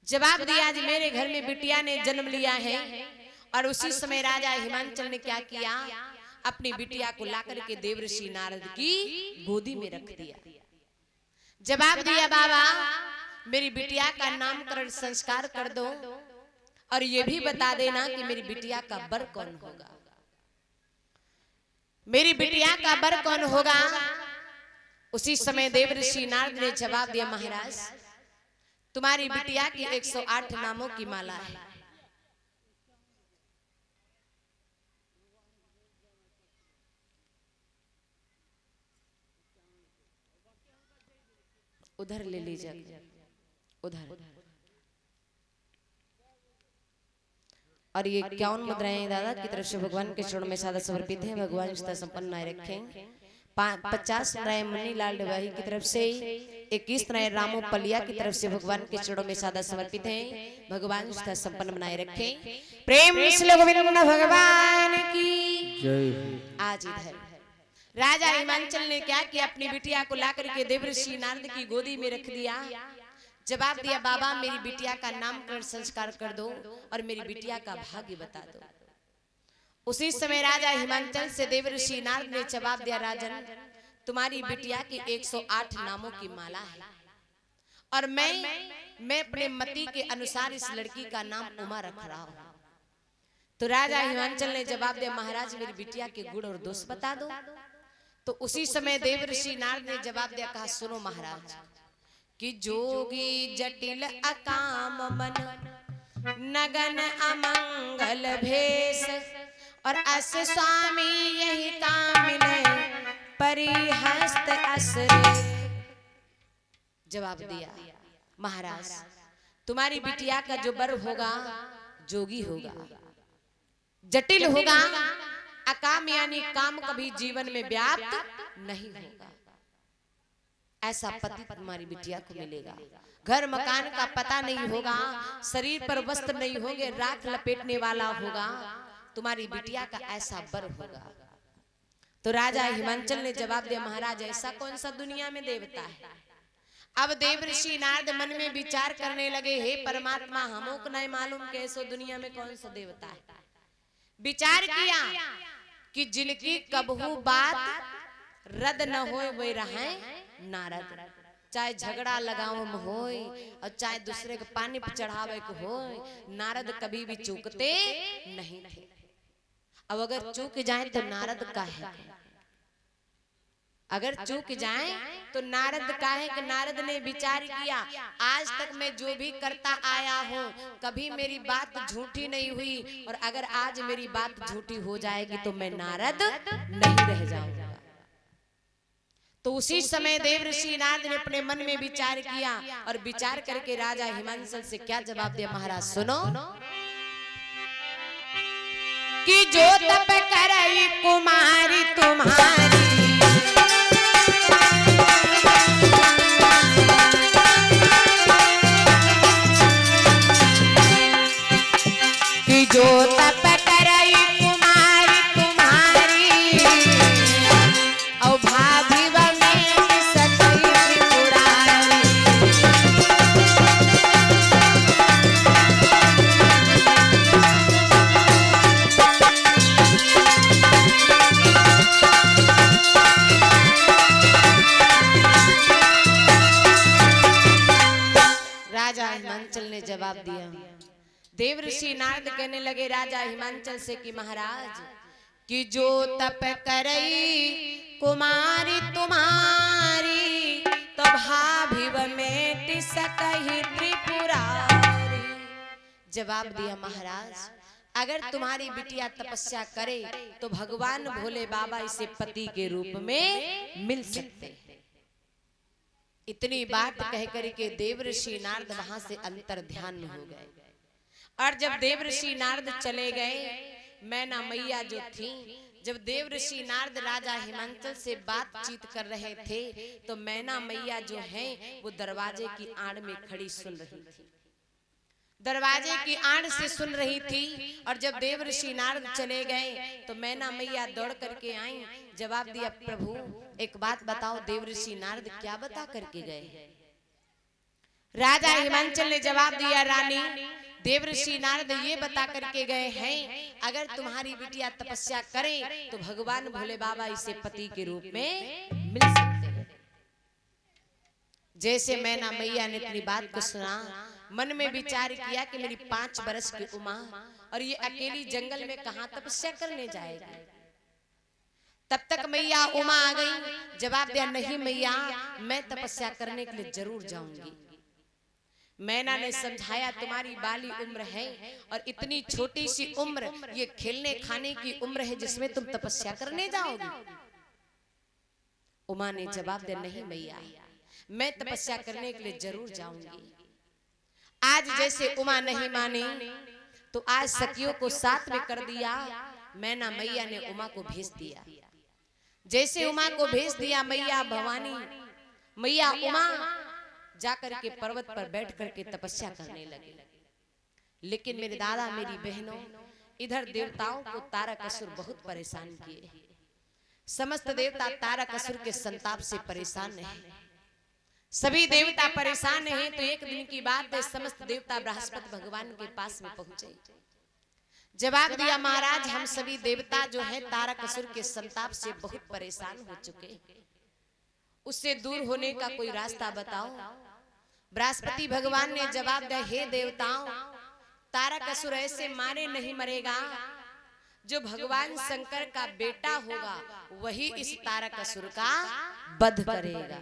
[SPEAKER 1] जवाब दिया, आज मेरे घर में बिटिया ने जन्म लिया है। और उसी समय राजा हिमांचल ने क्या किया, अपनी बिटिया को लाकर के देव ऋषि नारद की गोदी में रख दिया। जवाब दिया, बाबा मेरी बिटिया का नामकरण संस्कार कर दो और ये भी बता देना कि मेरी बिटिया का वर कौन होगा। मेरी बिटिया का वर कौन होगा? उसी समय देव ऋषि नारद ने जवाब दिया, महाराज तुम्हारी बिटिया की 108 नामों की माला है। उधर ले लीजिए, उधर। और ये 51 मुद्राएं दादा की तरफ से भगवान के चरणों में सादा समर्पित है। भगवान इष्टा संपन्न रखें। 50 मुद्राएं मुन्नी लाल डबाही की तरफ से, 21 मुद्राएं रामो पलिया की तरफ से भगवान के चरणों में सादा समर्पित है। भगवान इष्टा संपन्न बनाए रखें। प्रेम से गोविंद भगवान की जय। आज इधर राजा हिमांचल ने क्या किया, अपनी बिटिया को लाकर के देव ऋषि नारद की गोदी में रख दिया। जवाब दिया, बाबा मेरी बिटिया का नामकरण संस्कार कर दो और मेरी बिटिया का भाग्य बता दो। उसी समय राजा हिमांचल से देव ऋषि नारद ने जवाब दिया, राजन तुम्हारी बिटिया की 108 नामों की माला है और मैं अपने मति के अनुसार इस लड़की का नाम उमा रख रहा हूं। तो राजा हिमांचल ने जवाब दिया, महाराज मेरी बिटिया के गुण और दोष बता दो। तो उसी समय देव ऋषि नारद ने जवाब दिया, कहा सुनो महाराज कि जोगी जटिल अकाम मन नगन अमंगल भेष और अस स्वामी यही काम मिले परिहस्त असुरेख। जवाब दिया, महाराज तुम्हारी बिटिया का जो वर होगा जोगी होगा, जटिल होगा, अकाम यानी काम कभी जीवन में व्याप्त नहीं होगा, ऐसा पति तुम्हारी बिटिया को मिलेगा। घर मकान का पता नहीं होगा, शरीर पर वस्त्र नहीं होंगे, राख लपेटने वाला होगा, तुम्हारी बिटिया का ऐसा वर होगा। तो राजा हिमांचल ने जवाब दिया, महाराज ऐसा कौन सा दुनिया में देवता है। अब देव ऋषि नारद मन में विचार करने लगे, हे परमात्मा हमों को नहीं मालूम कैसो दुनिया में कौन सा देवता है। विचार किया कि जिनकी कबहू बात रद्द न होए वे रहे नारद, चाहे झगड़ा लगाओ में होए और चाहे दूसरे के पानी पे चढ़ावे को होए, नारद कभी भी चूकते नहीं थे। अब अगर चूक जाए तो नारद का है, अगर चूक जाए तो नारद का है कि नारद ने विचार किया, आज तक मैं जो भी करता आया हूँ कभी मेरी बात झूठी नहीं हुई, और अगर आज मेरी बात झूठी हो जाएगी तो मैं नारद नहीं रह जाऊंगा। तो उसी समय देव ऋषि नारद ने अपने मन में विचार किया और विचार करके राजा हिमांचल से क्या जवाब दिया, महाराज सुनो कि जो तप करई कुमारी तुम्हारी कि जो तप करई कुमारी तुम्हारी औ भाभी बने सकई त्रिपुरारी। राजा हिमांचल ने जवाब दिया, देव ऋषि नारद कहने लगे राजा हिमांचल से कि महाराज कि जो तप करई कुमारी तुम्हारी तो भाभी मेट सकही त्रिपुरारी। जवाब दिया, महाराज अगर तुम्हारी बिटिया तपस्या करे तो भगवान भोले बाबा इसे पति के रूप में मिल सकते हैं। इतनी बात कह करके देव ऋषि नारद वहां से अंतर ध्यान हो गए। और जब देव ऋषि नारद चले गए, मैना मैया जो थी, जब देव ऋषि नारद राजा हिमांचल से बातचीत कर रहे थे तो मैना मैया जो है वो दरवाजे की आड़ में खड़ी सुन रही थी, दरवाजे की आड़ से सुन रही थी। और जब देव ऋषि नारद चले गए तो मैना मैया दौड़ करके आई, जवाब दिया, प्रभु एक बात बताओ, देव ऋषि नारद क्या बता करके गए। राजा हिमांचल ने जवाब दिया, रानी देव ऋषि नारद ये बता करके गए हैं अगर तुम्हारी बिटिया तपस्या करे तो भगवान भोले बाबा इसे पति के रूप में मिल सकते हैं। जैसे मैना मैया ने अपनी बात को सुना, मन में विचार किया कि मेरी 5 बरस की उमा और ये अकेली जंगल में कहां तपस्या करने जाएगी। तब तक मैया उमा आ गई, जवाब दिया, नहीं मैया मैं तपस्या करने के लिए जरूर जाऊंगी। मैना ने समझाया, तुम्हारी बाली उम्र है और इतनी छोटी सी उम्र, ये खेलने खाने की उम्र है जिसमें तुम तपस्या करने जाओगी। उमा ने जवाब दिया, नहीं मैया मैं तपस्या करने के लिए जरूर जाऊंगी। आज जैसे उमा नहीं मानी तो आज सखियों को साथ में कर दिया। मैना मैया ने उमा को भेज दिया। जैसे उमा को भेज दिया, मैया भवानी मैया उमा जाकर के पर्वत पर बैठ करके तपस्या करने लगे। लेकिन मेरे दादा मेरी बहनों, इधर देवताओं को तारकासुर बहुत परेशान किए। समस्त देवता तारकासुर के संताप से परेशान हैं। सभी देवता परेशान हैं। तो एक दिन की बात है, समस्त देवता बृहस्पति भगवान के पास में पहुंचे। जवाब दिया, महाराज हम सभी देवता जो है तारकासुर के संताप से बहुत परेशान हो चुके, उससे दूर होने का कोई रास्ता बताओ। बृहस्पति भगवान ने जवाब दिया, हे देवताओं तारकासुर ऐसे मारे नहीं मरेगा, जो भगवान शंकर का बेटा होगा वही इस तारकासुर का वध करेगा।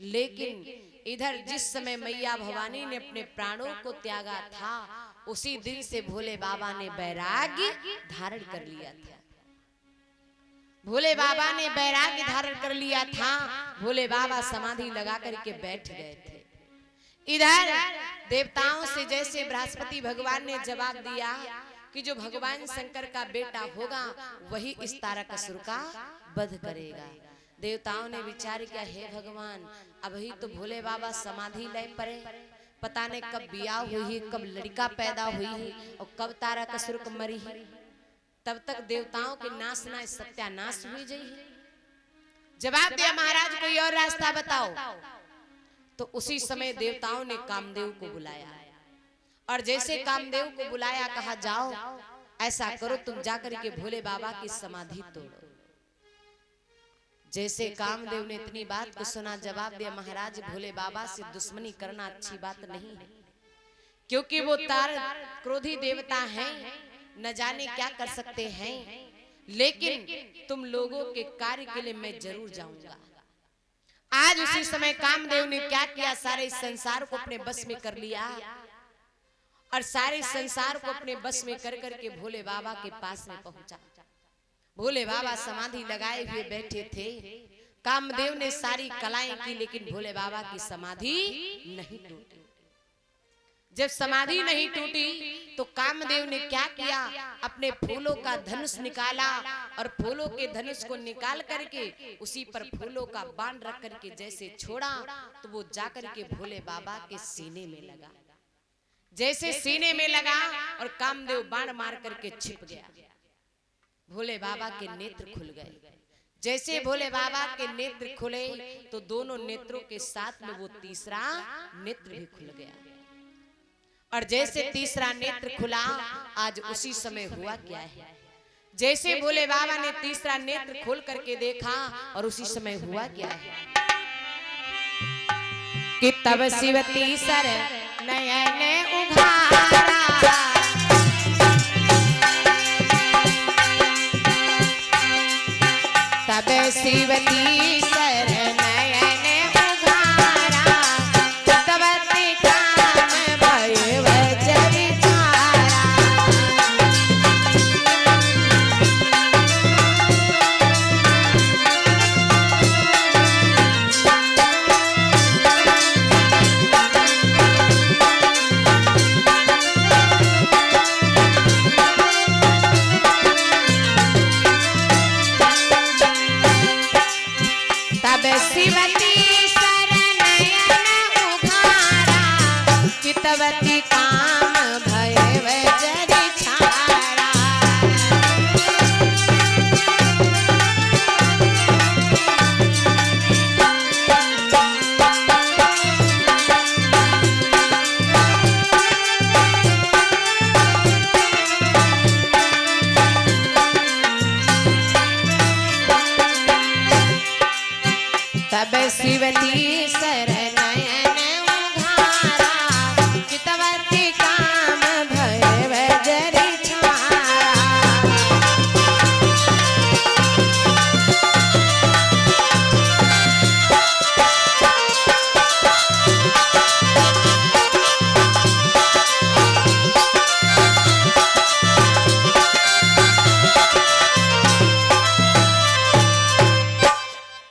[SPEAKER 1] लेकिन इधर जिस समय मैया भवानी ने अपने प्राणों को त्यागा था, उसी दिन से भोले बाबा ने वैराग्य धारण कर लिया था। भोले बाबा ने वैराग्य धारण कर लिया था। भोले बाबा समाधि लगा करके बैठ गए थे। इधर देवताओं से जैसे बृहस्पति भगवान ने जवाब दिया कि जो भगवान शंकर का बेटा होगा वही इस तारकासुर का वध करेगा। देवताओं ने विचार किया, हे भगवान, अभी तो भोले बाबा समाधि ले पड़े, पता नहीं कब बियाह हुई, कब लड़का पैदा हुई और कब तारकासुर को मरी। तब तक देवताओं के नाश ना सत्यानाश हुई जाइए। जवाब दिया, महाराज कोई और रास्ता बताओ। तो उसी समय देवताओं ने कामदेव को बुलाया और जैसे कामदेव को बुलाया, कहा जाओ ऐसा करो, तुम जाकर के भोले बाबा की समाधि तोड़ो। जैसे कामदेव ने इतनी बात को सुना, जवाब दिया, महाराज भोले बाबा से दुश्मनी करना अच्छी बात नहीं है, क्योंकि वो क्रोधी देवता हैं, न जाने क्या कर सकते हैं। लेकिन तुम लोगों के कार्य के लिए मैं जरूर जाऊंगा। आज उसी समय कामदेव ने क्या किया, सारे संसार को अपने बस में कर लिया और सारे संसार को अपने बस में कर करके भोले बाबा के पास में पहुंचा। भोले बाबा समाधि लगाए हुए बैठे थे। कामदेव ने सारी कलाएं की, लेकिन भोले बाबा की समाधि नहीं टूटी। जब समाधि नहीं टूटी तो कामदेव ने क्या किया, अपने फूलों का धनुष निकाला और फूलों के धनुष को निकाल करके उसी पर फूलों का बाण रख करके जैसे छोड़ा तो वो जाकर के भोले बाबा के सीने में लगा। जैसे सीने में लगा और कामदेव बाण मार करके छिप गया। भोले बाबा के नेत्र खुल गए। जैसे भोले बाबा के नेत्र खुले तो दोनों नेत्रों के साथ में वो तीसरा नेत्र भी खुल गया। और जैसे तीसरा नेत्र खुला, आज उसी समय हुआ क्या है, जैसे भोले बाबा ने तीसरा नेत्र खोल करके देखा और उसी समय हुआ क्या है कि तब शिव तीसर नयन उघारा, तब शिव तीसर नयन उघारा, चितवती काम भय वजरी चारा। तब शिव तीसर नयन उघारा, चितवती काम भय वजरी छारा। तब शिव तीसर नयन उघारा, चितवती काम भय वजरी छारा।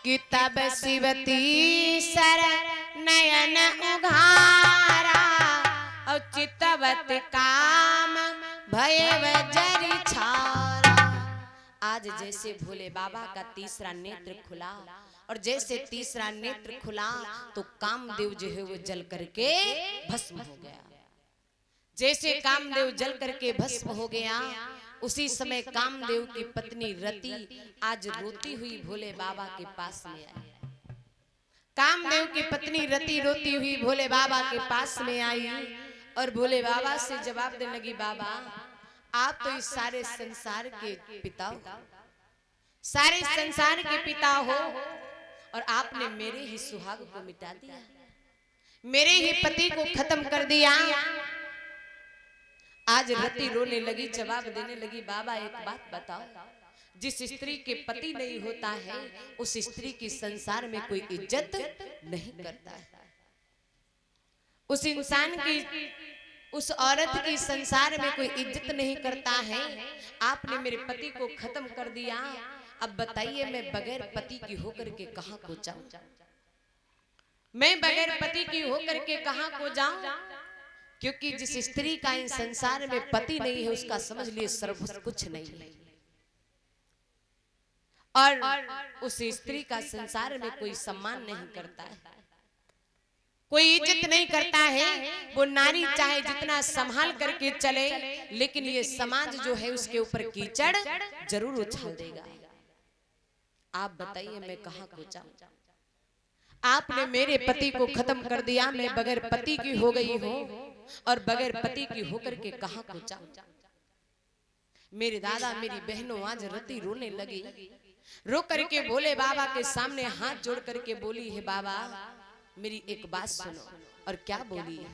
[SPEAKER 1] कि तब शिव तीसर नयन उघारा और चितवत काम भय वजरी छारा। आज जैसे भोले बाबा का तीसरा नेत्र खुला और जैसे तीसरा नेत्र खुला तो कामदेव जो है वो जल करके भस्म हो गया। जैसे कामदेव जल करके भस्म हो गया, उसी समय कामदेव की पत्नी रति आज रोती हुई भोले बाबा के पास में आई। कामदेव की पत्नी रति रोती हुई भोले बाबा के पास में आई और भोले बाबा से जवाब देने लगी, बाबा आप तो इस सारे संसार के पिता हो, सारे संसार के पिता हो और आपने मेरे ही सुहाग को मिटा दिया, मेरे ही पति को खत्म कर दिया। आज रति रोने लगी, जवाब देने लगी, बाबा एक बात बताओ, जिस स्त्री के पति नहीं होता है उस स्त्री की संसार में कोई इज्जत नहीं करता है। उस इंसान की, उस औरत की संसार में कोई इज्जत नहीं करता है। आपने मेरे पति को खत्म कर दिया, अब बताइए मैं बगैर पति की होकर के कहां को जाऊं? मैं बगैर पति की होकर के कहां को जाऊं? क्योंकि जिस स्त्री का इन संसार में पति नहीं है उसका समझ लिए सर्व कुछ नहीं है, और उस स्त्री का संसार में कोई सम्मान नहीं करता है, कोई इज्जत नहीं करता है। वो नारी चाहे जितना संभाल करके चले, लेकिन ये समाज जो है उसके ऊपर कीचड़ जरूर उछाल देगा। आप बताइए मैं कहां को जाऊं? आपने मेरे पति को खत्म कर दिया, मैं बगैर पति की हो गई हूं, और बगैर पति की होकर के कहां को जाऊं? मेरे दादा मेरी बहनों आज रति रोने लगी, रो करके बोले, बाबा के सामने हाथ जोड़ करके बोली है, बाबा मेरी एक बात सुनो। और क्या बोली है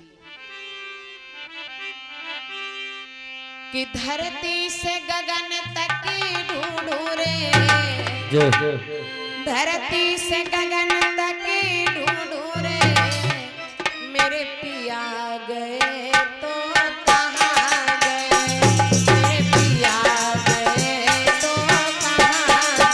[SPEAKER 1] कि धरती से गगन तक ढूंढूं रे, धरती से गगन तक ढूंढूं रे, मेरे पिया गए तो कहाँ गए, मेरे पिया गए तो कहाँ गए।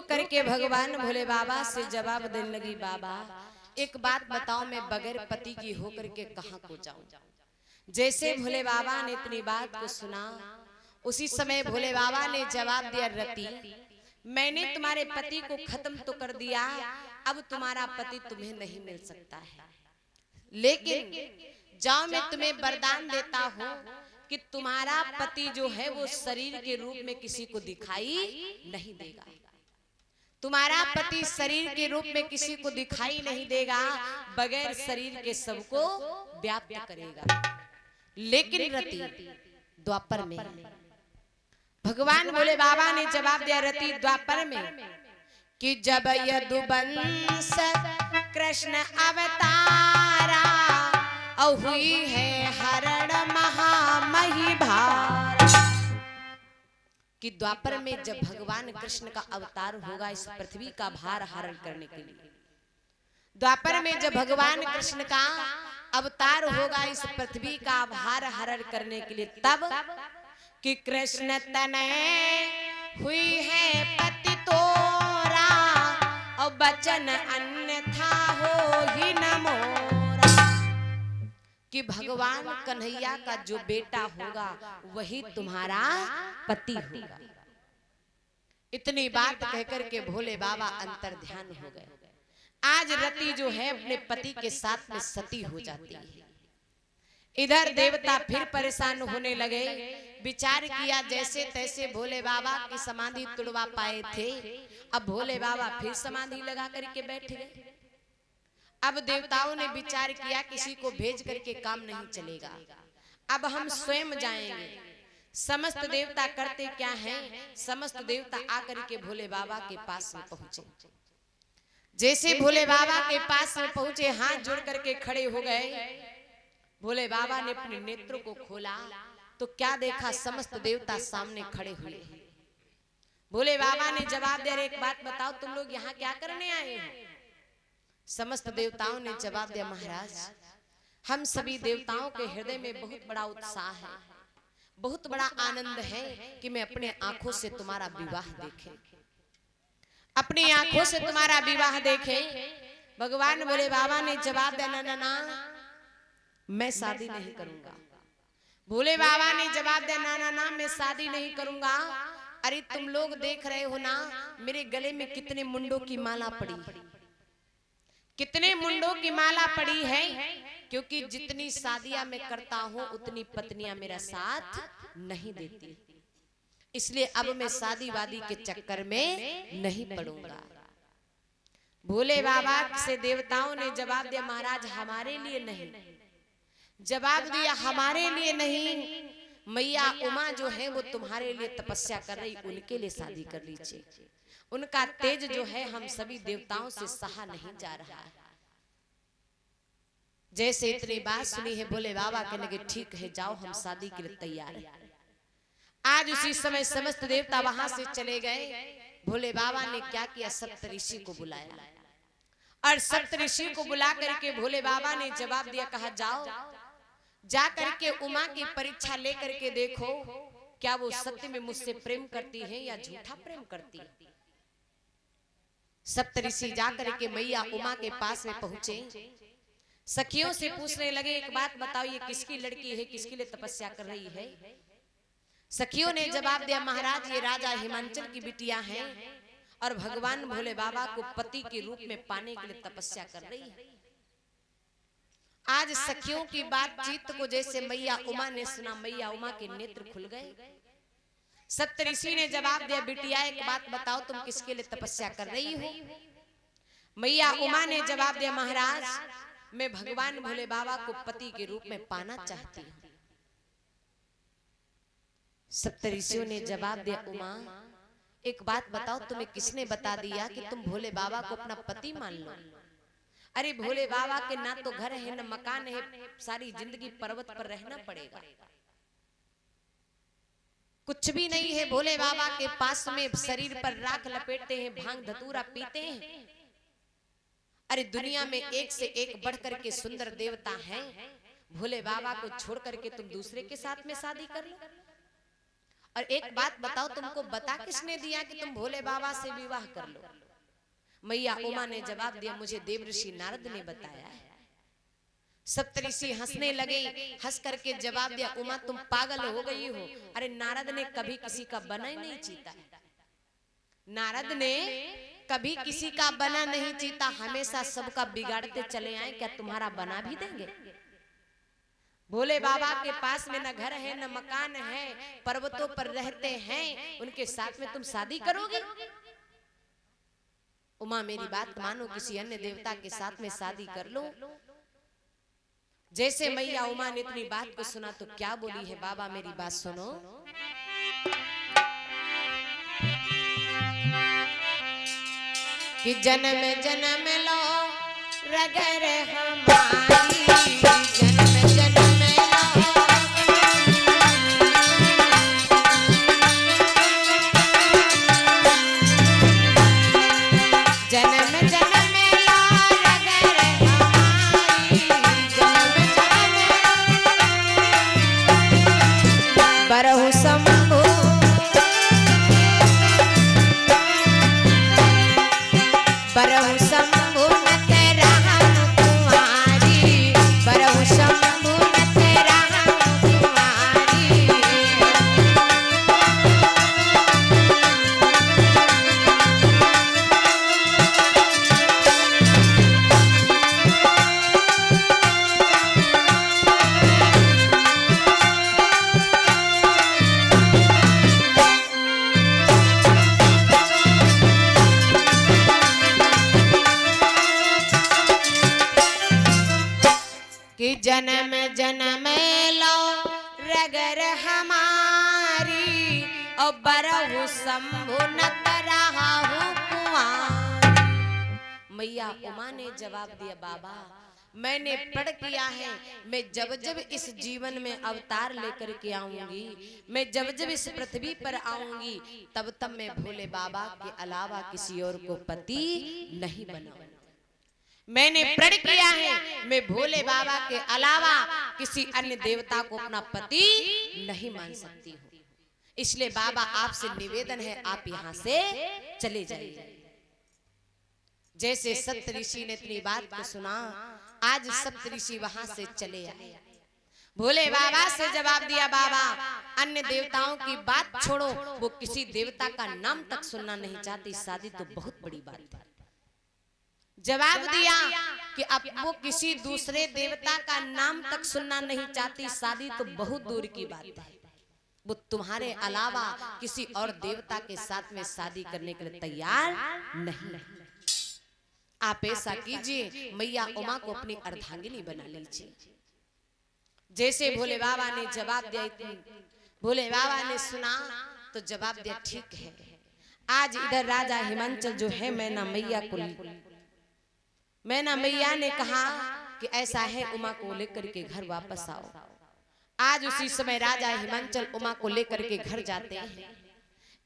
[SPEAKER 1] करके भगवान भोले बाबा से जवाब देने लगी, बाबा एक बात बताओ, मैं बगैर पति की होकर के कहां को जाऊं। जैसे भोले बाबा ने इतनी बात को सुना, उसी समय भोले बाबा ने जवाब दिया, रति मैंने तुम्हारे पति को खत्म तो कर दिया, अब तुम्हारा पति तुम्हें नहीं मिल सकता है, लेकिन जाओ मैं तुम्हें वरदान देता हूँ कि तुम्हारा पति जो है वो शरीर के रूप में किसी को दिखाई नहीं देगा। तुम्हारा पति शरीर के रूप में किसी को दिखाई नहीं देगा, बगैर शरीर के सबको व्याप्त करेगा। लेकिन रति द्वापर में भगवान भोले बाबा ने जवाब दिया रति द्वापर में कि जब यदुवंश कृष्ण अवतारा और हुई है हरण महामही भार। कि द्वापर में जब भगवान कृष्ण का अवतार होगा इस पृथ्वी का भार हरण करने के लिए, द्वापर में जब भगवान कृष्ण का अवतार होगा इस पृथ्वी का भार हरण करने के लिए, तब कि कृष्ण तनय हुई है पति तोरा और बचन अन्यथा हो ही न मोरा। कि भगवान कन्हैया का जो बेटा होगा वही तुम्हारा पति होगा। इतनी बात कहकर के भोले बाबा अंतर ध्यान हो गए। आज रति जो है अपने पति के साथ में सती हो जाती है। इधर देवता फिर परेशान होने लगे। विचार किया जैसे तैसे भोले बाबा की समाधि तुड़वा पाए थे, अब भोले बाबा फिर समाधि लगा करके बैठ गए। अब देवताओं ने विचार किया किसी को भेज करके काम नहीं चलेगा, अब हम स्वयं जाएंगे। समस्त देवता करते क्या हैं, समस्त देवता आकर के भोले बाबा के पास में पहुंचे। जैसे भोले बाबा के पास में पहुंचे, हाथ जोड़ करके खड़े हो गए। भोले बाबा ने अपने नेत्रों को खोला तो क्या देखा, समस्त देवता सामने खड़े हुए। भोले बाबा ने जवाब दिया, एक बात बताओ तुम लोग यहाँ क्या करने आए हो? समस्त देवताओं ने जवाब दिया, महाराज हम सभी देवताओं के हृदय में बहुत बड़ा उत्साह है, बहुत बड़ा आनंद है कि मैं अपने आंखों से तुम्हारा विवाह देखे, अपनी आंखों से तुम्हारा विवाह देखे। भगवान भोले बाबा ने जवाब दिया, ना ना ना मैं शादी नहीं करूंगा। भोले बाबा ने जवाब दिया, ना ना ना मैं शादी नहीं करूंगा। अरे तुम लोग देख रहे हो ना मेरे गले में कितने मुंडों की माला पड़ी, कितने मुंडों की माला पड़ी है, क्योंकि जितनी शादियां मैं करता हूं उतनी पत्नियां मेरा साथ नहीं देती, इसलिए अब मैं शादी वादी के चक्कर में नहीं पड़ूंगा। भोले बाबा से देवताओं ने जवाब दिया, महाराज हमारे लिए नहीं, जवाब दिया हमारे लिए नहीं, मैया उमा जो है वो तुम्हारे लिए तपस्या कर रही, उनके लिए शादी कर लीजिए। उनका तेज जो है हम सभी देवताओं से सहा नहीं जा रहा है। जैसे इतनी बात सुनी है भोले बाबा कहने लगे, ठीक है जाओ हम शादी के लिए तैयार हैं। आज उसी समय समस्त देवता वहां से चले गए। भोले बाबा ने क्या किया, सप्तऋषि को बुलाया और सप्तऋषि को बुला करके भोले बाबा ने जवाब दिया, कहा जाओ जा करके उमा की परीक्षा ले करके देखो क्या वो सत्य में मुझसे प्रेम करती है या झूठा प्रेम करती है। सप्तऋषि जाकर के मैया उमा के पास में पहुंचे, सखियों से पूछने लगे, एक बात बताओ ये किसकी लड़की है, किसके लिए तपस्या कर रही है? सखियों ने जवाब दिया, महाराज ये राजा हिमांचल की बिटिया हैं और भगवान भोले बाबा को पति के रूप में पाने के लिए तपस्या कर रही है। आज सखियों की बातचीत को जैसे मैया उमा ने सुना, मैया उमा के नेत्र खुल गए। सप्तऋषि ने जवाब दिया, बिटिया एक बात बताओ तुम किसके लिए तपस्या कर रही हो? मैया उमा ने जवाब दिया, महाराज मैं भगवान भोले बाबा को पति के रूप में पाना चाहती हूँ। सप्तऋषियों ने जवाब दिया, उमा एक बात बताओ तुम्हें किसने बता दिया कि तुम भोले बाबा को अपना पति मान लो? अरे भोले बाबा के ना तो घर है न मकान है, सारी जिंदगी पर्वत पर रहना पड़ेगा, कुछ भी नहीं है। भोले बाबा के पास में शरीर पर राख लपेटते हैं, भांग धतूरा पीते हैं। अरे दुनिया में एक से एक बढ़कर के सुंदर देवता हैं, भोले बाबा को छोड़ करके तुम दूसरे के साथ में शादी कर लो। और एक बात बताओ, तुमको बता किसने दिया कि तुम भोले बाबा से विवाह कर लो? मैया उमा ने जवाब दिया, मुझे देवऋषि नारद ने बताया है। सप्तऋषि हंसने लगे, हंस करके जवाब दिया, उमा तुम पागल हो गई हो। अरे नारद ने कभी किसी का बना ही नहीं चीता, नारद ने कभी किसी का बना नहीं चीता, हमेशा सबका बिगाड़ते चले आए, क्या तुम्हारा बना भी देंगे? भोले बाबा के पास में न घर है न मकान है, पर्वतों पर रहते हैं, उनके साथ में तुम शादी करोगे? उमा मेरी बात मानो, किसी अन्य देवता के साथ में शादी कर लो। जैसे मैया उमा ने इतनी बात को सुना तो क्या बोली है बाबा, मेरी बात सुनो। कि जन्म जन्म लो रगर हमारी, जन्म जन्म लो जन्म जन्म लो रगर हमारी, जन्म जन्म बरहु शंभु बरहु शंभु नत राम कुमारी, बरहु शंभु नत राम कुमारी। कि जन्म जन्म लो रगर हमारी, और बरहु शंभु नत राहु कुंवार। मैया उमा ने जवाब दिया, बाबा मैंने प्रण किया है, मैं जब जब इस जीवन में अवतार लेकर के आऊंगी, मैं जब जब इस पृथ्वी पर आऊंगी, तब तब मैं भोले बाबा के अलावा किसी और को पति नहीं बनाऊंगी। मैंने प्रण किया है, मैं भोले बाबा के अलावा किसी अन्य देवता को अपना पति नहीं मान सकती हूँ। इसलिए बाबा आपसे निवेदन है, आप यहाँ से चले जाइए। जैसे सप्त ऋषि ने इतनी बात को सुना, आज सप्त ऋषि वहां से चले आए। भोले बाबा से जवाब दिया, बाबा अन्य देवताओं की बात छोड़ो, वो किसी देवता का नाम तक सुनना नहीं चाहती, शादी तो बहुत बड़ी बात है। जवाब दिया कि अब वो किसी दूसरे देवता का नाम तक सुनना नहीं चाहती, शादी तो बहुत दूर की बात है, वो तुम्हारे अलावा किसी और देवता के साथ में शादी करने के लिए तैयार नहीं। आप ऐसा कीजिए, मैया उमा को अपनी अर्धांगिनी बना लीजिए। जैसे भोले बाबा ने जवाब दिया, भोले बाबा ने सुना तो जवाब दिया, ठीक है। आज इधर राजा हिमांचल जो है मैना मैया को, मैना मैया ने कहा कि ऐसा है, उमा को लेकर के घर वापस आओ। आज उसी समय राजा हिमांचल उमा को लेकर के घर जाते हैं।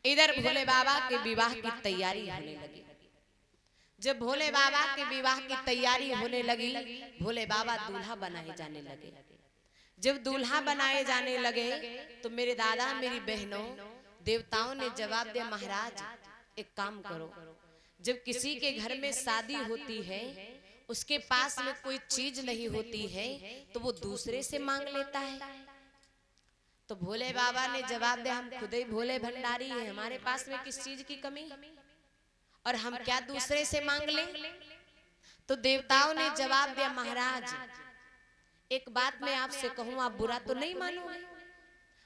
[SPEAKER 1] इधर भोले बाबा के विवाह की तैयारी होने लगी। जब भोले बाबा के विवाह की तैयारी होने लगी, भोले बाबा दूल्हा बनाए जाने लगे। जब दूल्हा बनाए जाने लगे तो मेरे दादा मेरी बहनों देवताओं ने जवाब दिया, महाराज एक काम करो, जब किसी के घर में शादी होती है, उसके पास में कोई चीज नहीं होती है, तो वो दूसरे से मांग लेता है। तो भोले बाबा ने जवाब दिया, हम खुद ही भोले भंडारी हैं, हमारे पास में किस चीज की कमी, और हम क्या दूसरे से मांग लें। तो देवताओं ने जवाब दिया, महाराज एक बात मैं आपसे कहूं, आप बुरा तो नहीं मानोगे।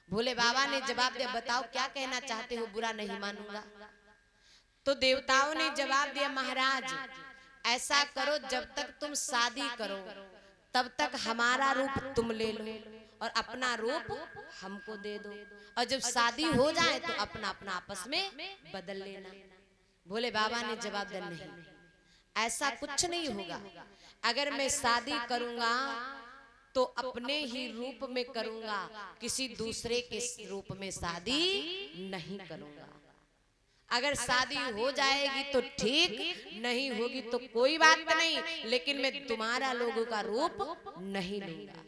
[SPEAKER 1] भोले बाबा ने जवाब दिया, बताओ क्या कहना चाहते हो, बुरा नहीं मानूंगा। तो देवताओं ने जवाब दिया, महाराज ऐसा करो, जब तक तुम शादी करो तब तक हमारा रूप तुम ले लो और अपना रूप हमको दे दो, और जब शादी हो जाए तो अपना अपना आपस में बदल लेना। भोले बाबा ने जवाब दिया, नहीं ऐसा कुछ नहीं होगा, अगर मैं शादी करूंगा तो अपने ही रूप में करूंगा, किसी दूसरे के रूप में शादी नहीं करूंगा। अगर शादी हो जाएगी तो ठीक, नहीं होगी तो कोई बात नहीं, लेकिन मैं तुम्हारा लोगों का रूप नहीं लूंगा।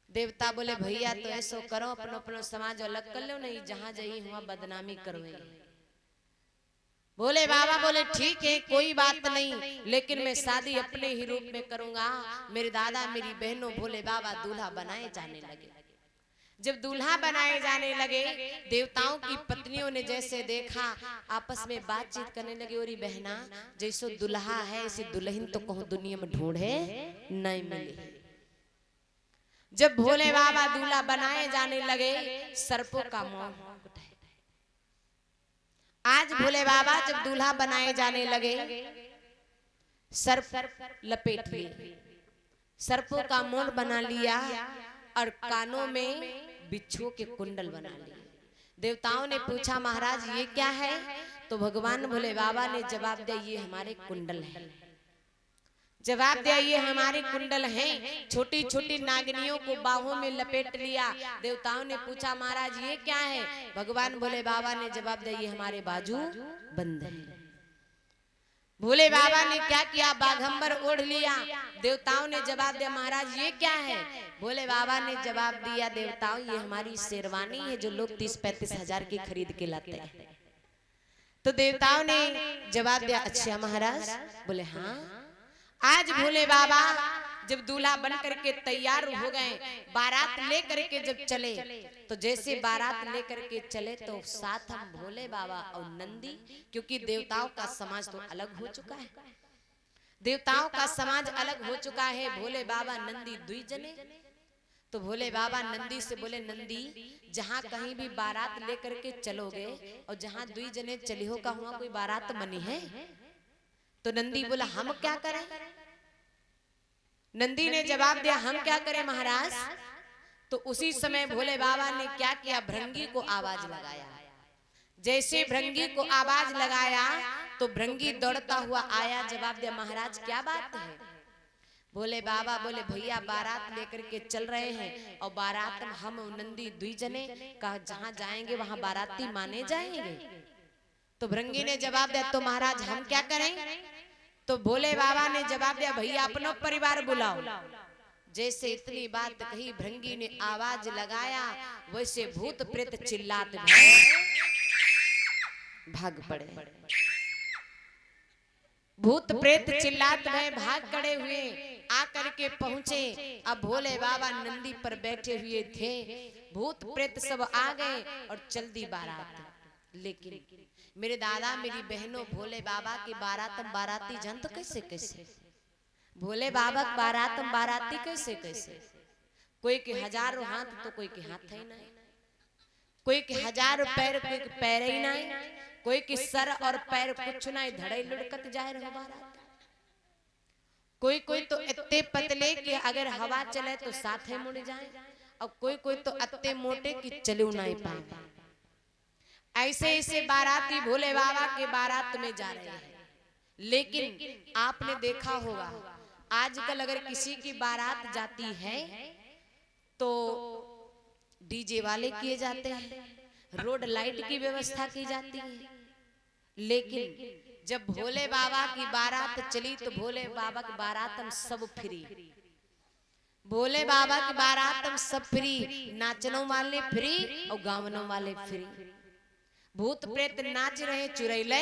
[SPEAKER 1] देवता बोले, भैया तो ऐसा करो, अपनो अपनो समाज अलग कर लो, नहीं जहां जाइए वहां बदनामी करो। भोले बाबा बोले, ठीक है कोई बात नहीं, लेकिन मैं शादी अपने ही रूप में करूंगा। मेरे दादा मेरी बहनों भोले बाबा दूल्हा बनाए जाने लगे। जब दूल्हा बनाए जाने लगे, देवताओं की पत्नियों ने जैसे देखा, आपस में बातचीत करने लगे, और बहना जैसो दुल्हा है ऐसी दुल्हन तो कहूं दुनिया में ढूंढे नहीं मिली। जब भोले बाबा दूल्हा बनाए जाने लगे, सर्पों का मोह आज भोले बाबा जब दूल्हा बनाए जाने लगे, सर्प लपेट लिए, सर्पों का मोड़ बना लिया और कानों में बिच्छुओं के कुंडल बना लिए। देवताओं ने पूछा महाराज ये क्या है? तो भगवान भोले बाबा ने जवाब दिया ये हमारे कुंडल है। जवाब दिया ये हमारे कुंडल हैं। छोटी छोटी नागिनियों को बाहों में लपेट लिया। देवताओं ने पूछा महाराज ये क्या है? भगवान भोले बाबा ने जवाब दिया ये हमारे बाजू बंद है। भोले बाबा ने क्या किया? बाघंबर ओढ़ लिया। देवताओं ने जवाब दिया महाराज ये क्या है? भोले बाबा ने जवाब दिया देवताओं ये हमारी शेरवानी है जो लोग 30-35 हजार की खरीद के लाते हैं। तो देवताओं ने जवाब दिया अच्छा महाराज। बोले हाँ। आज भोले बाबा जब दूल्हा बन करके तैयार हो गए, बारात लेकर के जब चले, तो जैसे बारात लेकर के चले तो साथ हम भोले बाबा और नंदी, क्योंकि देवताओं का समाज तो अलग हो चुका है, देवताओं का समाज अलग हो चुका है। भोले बाबा नंदी दुई जने। तो भोले बाबा नंदी से बोले नंदी जहाँ कहीं भी बारात लेकर के चलोगे और जहाँ दुई जने चली हो का हुआ कोई बारात बनी है? तो नंदी बोला हम क्या करें? नंदी ने जवाब दिया हम क्या करें महाराज? तो उसी समय भोले बाबा ने क्या किया? भृंगी को आवाज लगाया। जैसे भृंगी को आवाज लगाया तो भृंगी दौड़ता हुआ आया। जवाब दिया महाराज क्या बात है? भोले बाबा बोले भैया बारात लेकर के चल रहे हैं और बारात हम नंदी दुई जने का जहाँ जाएंगे वहां बाराती माने जाएंगे। तो भृंगी ने जवाब दिया तो महाराज हम क्या करें? तो भोले बाबा ने जवाब दिया भैया अपना परिवार बुलाओ। जैसे इतनी बात कही भृंगी ने आवाज लगाया वैसे भूत प्रेत चिल्लाते भाग पड़े। भूत प्रेत चिल्लाते भय भाग खड़े हुए आकर के पहुंचे। अब भोले बाबा नंदी पर बैठे हुए थे, भूत प्रेत सब आ गए और चल दी बारात। लेकिन मेरे दादा मेरी बहनों भोले बाबा की बारात बाराती जनत कैसे कैसे? भोले बाबा की बारात बाराती कैसे कैसे? कोई के हजारों हाथ तो कोई के हाथ ही नहीं, कोई के हजारों पैर कोई के पैर ही नहीं, कोई के सर और पैर कुछ नहीं, धड़े लुढ़कत जाए रहो बारात। कोई कोई तो इतने पतले कि अगर हवा चले तो साथ ही मुड़ जाए और कोई कोई तो इतने मोटे कि चलू नहीं पाए। ऐसे ऐसे बाराती भोले बाबा के बारात में जा रहे हैं। लेकिन आपने देखा होगा आजकल अगर किसी की बारात जाती है तो डीजे वाले किए जाते हैं, रोड लाइट की व्यवस्था की जाती है। लेकिन जब भोले बाबा की बारात चली तो भोले बाबा की बारात हम सब फ्री, भोले बाबा की बारात हम सब फ्री, नाचनों वाले फ्री और गावनों वाले फ्री। भूत प्रेत नाच रहे, चुरैले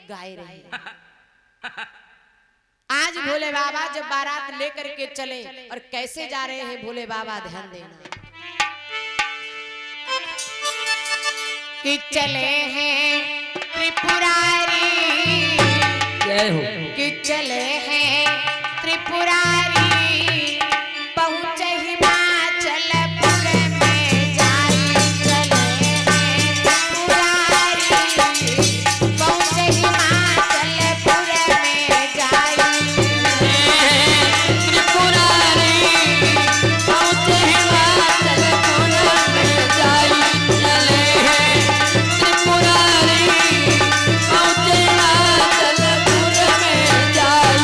[SPEAKER 1] गाए रहे। आज भोले बाबा जब बारात लेकर के चले और कैसे जा रहे हैं भोले बाबा ध्यान देना कि चले हैं त्रिपुरारी,
[SPEAKER 2] जय हो।
[SPEAKER 1] कि चले हैं त्रिपुरारी, पहुंचे हिमाचलपुर में जाई। चले हैं त्रिपुरारी, पहुंचे हिमाचलपुर में जाई।
[SPEAKER 2] त्रिपुरारी पहुंचे हिमाचलपुर में जाई। चले हैं त्रिपुरारी पहुंचे हिमाचलपुर में जाई।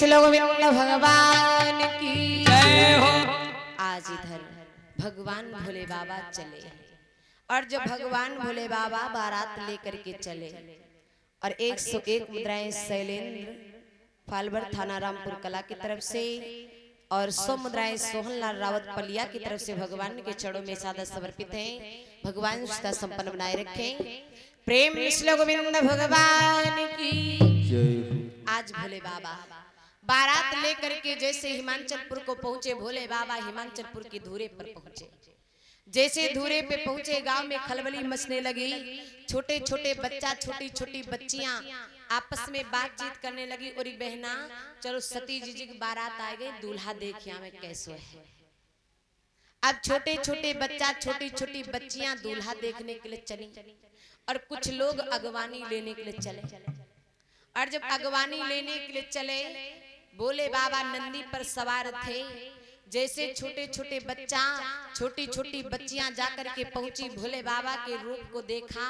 [SPEAKER 1] श्लोक भगवान की
[SPEAKER 2] जय हो।
[SPEAKER 1] आज इधर भगवान भोले बाबा चले और जब भगवान भोले बाबा बारात लेकर के चले और 101 मुद्राएं शैलेंद्र फालवर थाना रामपुर कला की तरफ से और 100 मुद्राएं सोहनलाल रावत पलिया की तरफ से भगवान के चरणों में सादर समर्पित हैं। भगवान सुधा संपन्न बनाए रखें। प्रेम श्लोक गोविंद भगवान की आज भोले बाबा बारात लेकर के जैसे हिमाचलपुर को पहुंचे, भोले बाबा हिमाचलपुर की धुरे पर पहुंचे। जैसे धुरे पे पहुंचे गांव में खलबली मचने लगी। छोटे छोटे बच्चा, छोटी छोटी बच्चियां आपस में बातचीत करने लगी। और बहना चलो सती जी की बारात आ गई, दूल्हा देखिया में कैसो है। अब छोटे छोटे बच्चा, छोटी छोटी बच्चियां दूल्हा देखने के लिए चली और कुछ लोग अगवानी लेने के लिए चले। और जब अगवानी लेने के लिए चले, भोले बाबा नंदी पर सवार थे। जैसे छोटे छोटे बच्चा, छोटी छोटी बच्चियां जाकर के पहुंची, भोले बाबा के रूप को देखा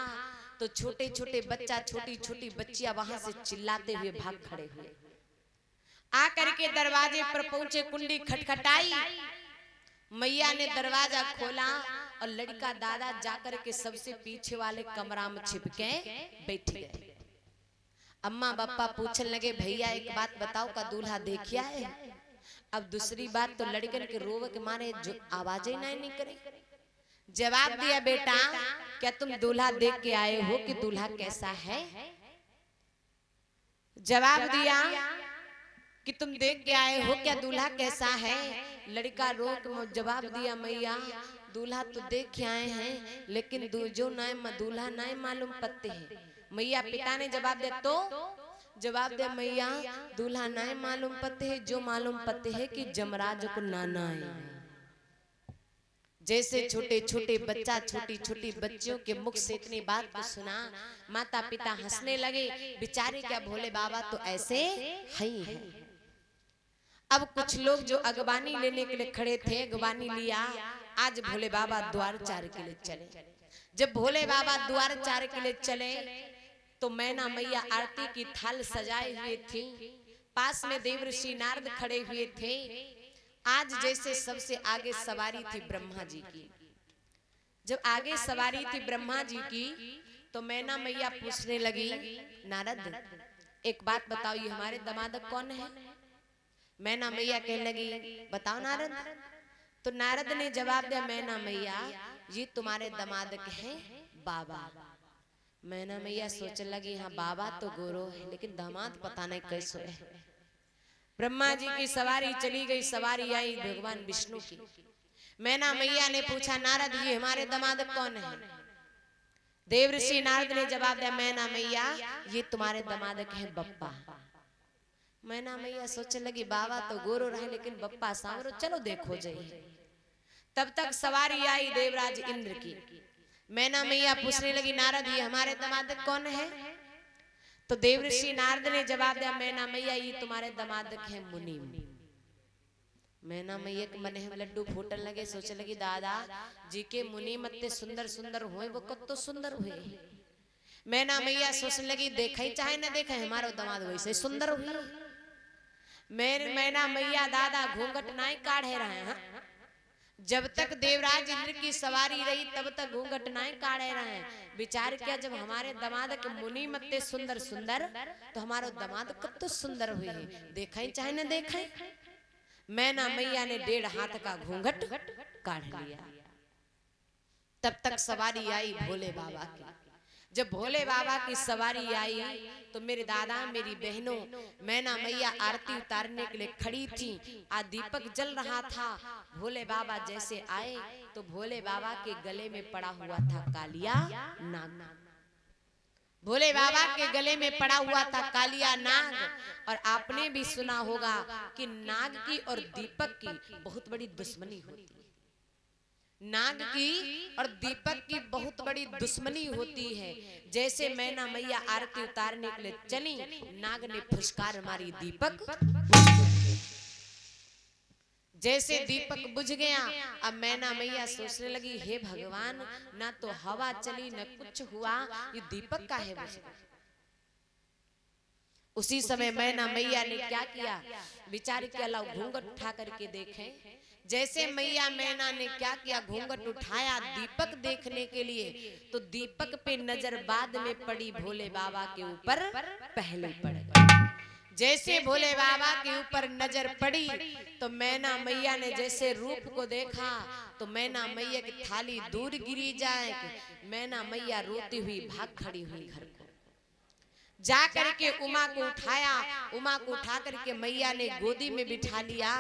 [SPEAKER 1] तो छोटे छोटे बच्चा, छोटी छोटी बच्चियां वहां से चिल्लाते हुए भाग खड़े हुए। आकर के दरवाजे पर पहुंचे, कुंडी खटखटाई, मैया ने दरवाजा खोला और लड़का दादा जाकर के सबसे पीछे वाले कमरा में छिपके बैठ गए। अम्मा पापा पूछने लगे, भैया एक बात बताओ, का दूल्हा देखिया है? अब दूसरी बात तो लड़कन के रोवे के मारे जो आवाजें नहीं करे। जवाब दिया, बेटा क्या तुम दूल्हा देख के आए हो कि दूल्हा कैसा है? जवाब दिया कि तुम देख के आए हो क्या दूल्हा कैसा है? लड़का रोक जवाब दिया, मैया दूल्हा तो देख के आए हैं, लेकिन जो नए दूल्हा नए मालूम पत्ते हैं। मैया पिता ने जवाब दिया, तो जवाब दे, मैया दूल्हा नए मालूम पत्ते है, जो मालूम पत्ते है कि जमराज को नाना है। जैसे छोटे छोटे बच्चा, छोटी छोटी बच्चियों के मुख से इतनी बात को सुना, माता पिता हंसने लगे। बेचारे क्या भोले बाबा तो ऐसे ही हैं। अब कुछ लोग जो अगवानी लेने के लिए खड़े थे, अगवानी लिया। आज भोले बाबा द्वार चार के लिए चले। जब भोले बाबा द्वार चार के लिए चले तो मैना मैया आरती की थाल सजाए हुए थी। पास में देवऋषि नारद खड़े हुए थे। आज जैसे सबसे आगे सवारी थी ब्रह्मा जी की। जब आगे सवारी थी ब्रह्मा जी की तो मैना मैया पूछने लगी, नारद एक बात बताओ, ये हमारे दामाद कौन है? मैना मैया कहने लगी, बताओ नारद। तो नारद ने जवाब दिया, मैना मैया ये तुम्हारे दामाद हैं बाबा। मैना मैया सोचने लगी, हाँ बाबा तो गोरो है, लेकिन दामाद पता नहीं कैसे है। ब्रह्मा जी की सवारी चली गई, सवारी आई भगवान विष्णु की। मैना मैया ने पूछा, नारद ये हमारे दामाद कौन है? देवऋषि नारद ने जवाब दिया, मैना मैया ये तुम्हारे दामाद हैं बप्पा। मैना मैया सोचने लगी, बाबा तो गोरो रहे लेकिन बप्पा सांवरो, चलो देखो जाइए। तब तक सवारी आई देवराज इंद्र की। मैना मैया पूछने लगी, नारद ये हमारे दामाद कौन है? तो देवऋषि नारद ने जवाब दिया, मैना मैया ये तुम्हारे दामाद हैं मुनि। मैना मैया के मन में लड्डू फूटने लगे। सोचने लगी, दादा जी के मुनि मत्ते सुंदर सुंदर हुए, वो कत तो सुंदर हुए। मैना मैया सोचने लगी, देखा ही चाहे न देखा हमारा दामाद वैसे सुंदर हुए। मेरे मैना मैया दादा घूंघट नहीं काढ़े रहे हैं। जब तक देवराज इंद्र की सवारी रही तब तक घूंघट नहीं काढ़े रहे हैं। विचार किया, जब हमारे दामाद के मुनि मत्ते सुंदर सुंदर, तो हमारा दामाद कब तो सुंदर हुए, देखा ही चाहे न देखा। मैना मैया ने 1.5 हाथ का घूंघट काढ़ लिया। तब तक सवारी आई भोले बाबा की। जब भोले बाबा की सवारी आई तो मेरे दादा मेरी बहनों मैना मैया आरती उतारने के लिए खड़ी थी। आज दीपक जल रहा था। भोले बाबा जैसे आए तो भोले बाबा के गले में पड़ा हुआ था कालिया नाग। भोले बाबा के गले में पड़ा हुआ था कालिया नाग। और आपने भी सुना होगा कि नाग की और दीपक की बहुत बड़ी दुश्मनी होती है। नाग की और दीपक की बहुत बड़ी दुश्मनी होती है। जैसे मैना मैया आरती उतारने के लिए चली, नाग ने फुसकार मारी, दीपक जैसे दीपक बुझ गया। अब मैना मैया सोचने लगी, हे भगवान ना तो हवा चली न कुछ हुआ, ये दीपक का है बुझ गया। उसी समय मैना मैया ने क्या किया, विचार किया लाओ घूंघट उठा करके देखें। जैसे मैया मैना ने क्या किया, घूंघट उठाया दीपक देखने के लिए, तो दीपक पे नजर बाद में पड़ी, भोले बाबा के ऊपर पहले पड़ गई। जैसे भोले बाबा के ऊपर नजर पड़ी तो मैना मैया ने जैसे रूप को देखा तो मैना मैया की थाली दूर गिरी जाए, मैना मैया रोती हुई भाग खड़ी हुई घर को। जा करके उमा को उठाया, उमा को उठा करके मैया ने गोदी में बिठा लिया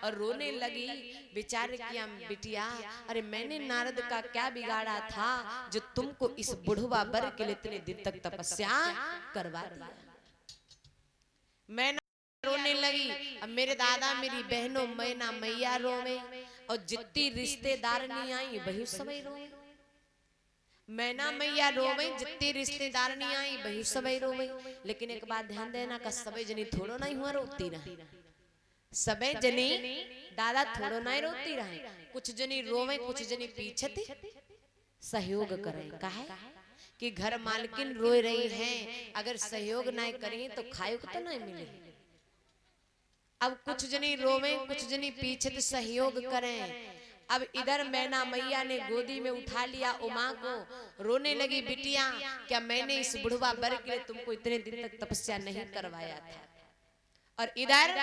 [SPEAKER 1] और रोने लगी। विचार किया बिटिया, अरे मैंने नारद का क्या बिगाड़ा था जो तुमको इस बुढ़वा वर के लिए इतने दिन तक तपस्या करवा दिया। मैना रोने लगी। अब मेरे दादा मेरी बहनों मैना मैया रोवे और जितनी रिश्तेदार नहीं आई वही समय रोवे। मैना मैया रोवे, जितनी रिश्तेदार नहीं आई वही समय रोवे। लेकिन एक बात ध्यान देना का सबे जनी थोड़ो नहीं हुआ रोती रहे, सबे जनी दादा थोड़ो नहीं रोती रहे। कुछ जनी रोवे, कुछ जनी पीछे थे सहयोग करें। काहे कि घर मालकिन रो रही हैं, अगर सहयोग नहीं करें तो खाए को तो नहीं मिले। अब कुछ जनी रोवे, कुछ जनी पीछे तो सहयोग करें। अब इधर मैना मैया ने गोदी में उठा लिया उमा को, रोने लगी बिटिया, क्या मैंने इस बुढ़वा वर के लिए तुमको इतने दिन तक तपस्या नहीं करवाया था। और इधर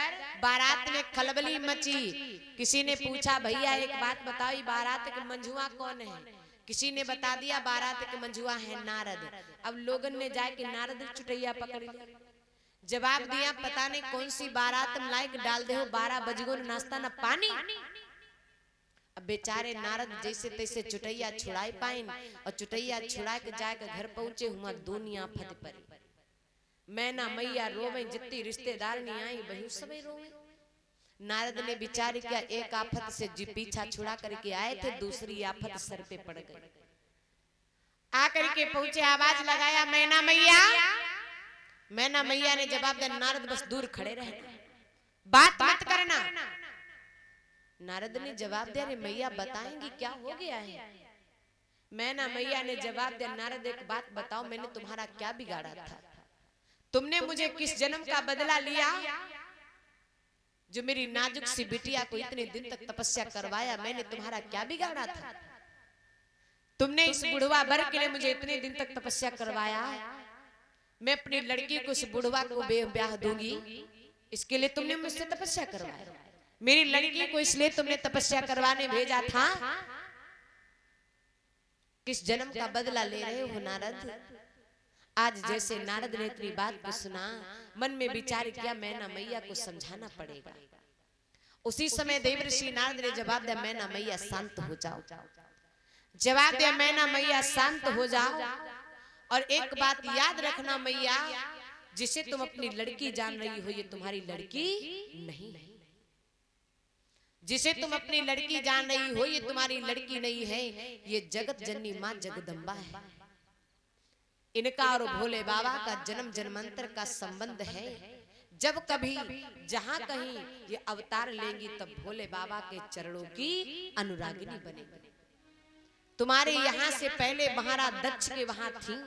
[SPEAKER 1] बारात में खलबली मची। किसी ने पूछा भैया एक बात बताओ, बारात के मंझुआ कौन है? किसी ने बता दिया बारात के मंझुआ है नारद। अब लोगन ने जाके नारद चुटैया पकड़ लिया। जवाब दिया पता नहीं कौन सी बारात में लाइक डाल दे हो, 12 बजगो नाश्ता न पानी। अब बेचारे नारद जैसे तैसे चुटैया छुड़ाई पाइन और चुटैया छुड़ा के जाके घर पहुंचे, हुआ दुनिया फत परी। मैना मैया रोवे, जितनी रिश्तेदार नहीं आई वही समय रोवे। नारद ने विचार किया एक आफत से जी पीछा छुड़ा करके आए थे, दूसरी आफत सर पे पड़ गई। आकर के पहुंचे, आवाज लगाया मैना मैया। मैना मैया ने जवाब दिया नारद बस दूर खड़े रहे, बात मत करना। नारद ने जवाब दिया, अरे मैया बताएंगी क्या हो गया है? मैना मैया ने जवाब दिया नारद एक बात बताओ, मैंने तुम्हारा क्या बिगाड़ा था? तुमने मुझे किस जन्म का बदला लिया जो मेरी नाजुक सी बिटिया को इतने दिन तक तपस्या करवाया? मैंने तुम्हारा क्या बिगाड़ा था? तुमने इस बुढ़वा वर के लिए मुझे इतने दिन तक तपस्या करवाया, मैं अपनी लड़की को इस बुढ़वा को ब्याह दूंगी, इसके लिए तुमने मुझसे तपस्या करवाया। मेरी लड़की को इसलिए तुमने तपस्या करवाने भेजा था, किस जन्म का बदला ले रहे हो नारद? आज जैसे नारद ने इतनी बात को सुना, मन में विचार किया मैना मैया को समझाना पड़ेगा। उसी समय देवर्षि नारद ने जवाब दिया मैना मैया शांत हो जाओ। जवाब दिया मैना मैया शांत हो जाओ, और एक बात याद रखना मैया, जिसे तुम अपनी लड़की जान रही हो ये तुम्हारी लड़की नहीं है। जिसे तुम अपनी लड़की जान रही हो ये तुम्हारी लड़की नहीं है, ये जगत जननी माँ जगदम्बा है। इनका और भोले बाबा का जन्म जन्मांतर का संबंध है। जब कभी जहां कहीं ये अवतार लेंगी तब भोले बाबा के चरणों की अनुरागिनी बनेगी। तुम्हारे यहाँ से पहले महाराज दक्ष के वहां थी,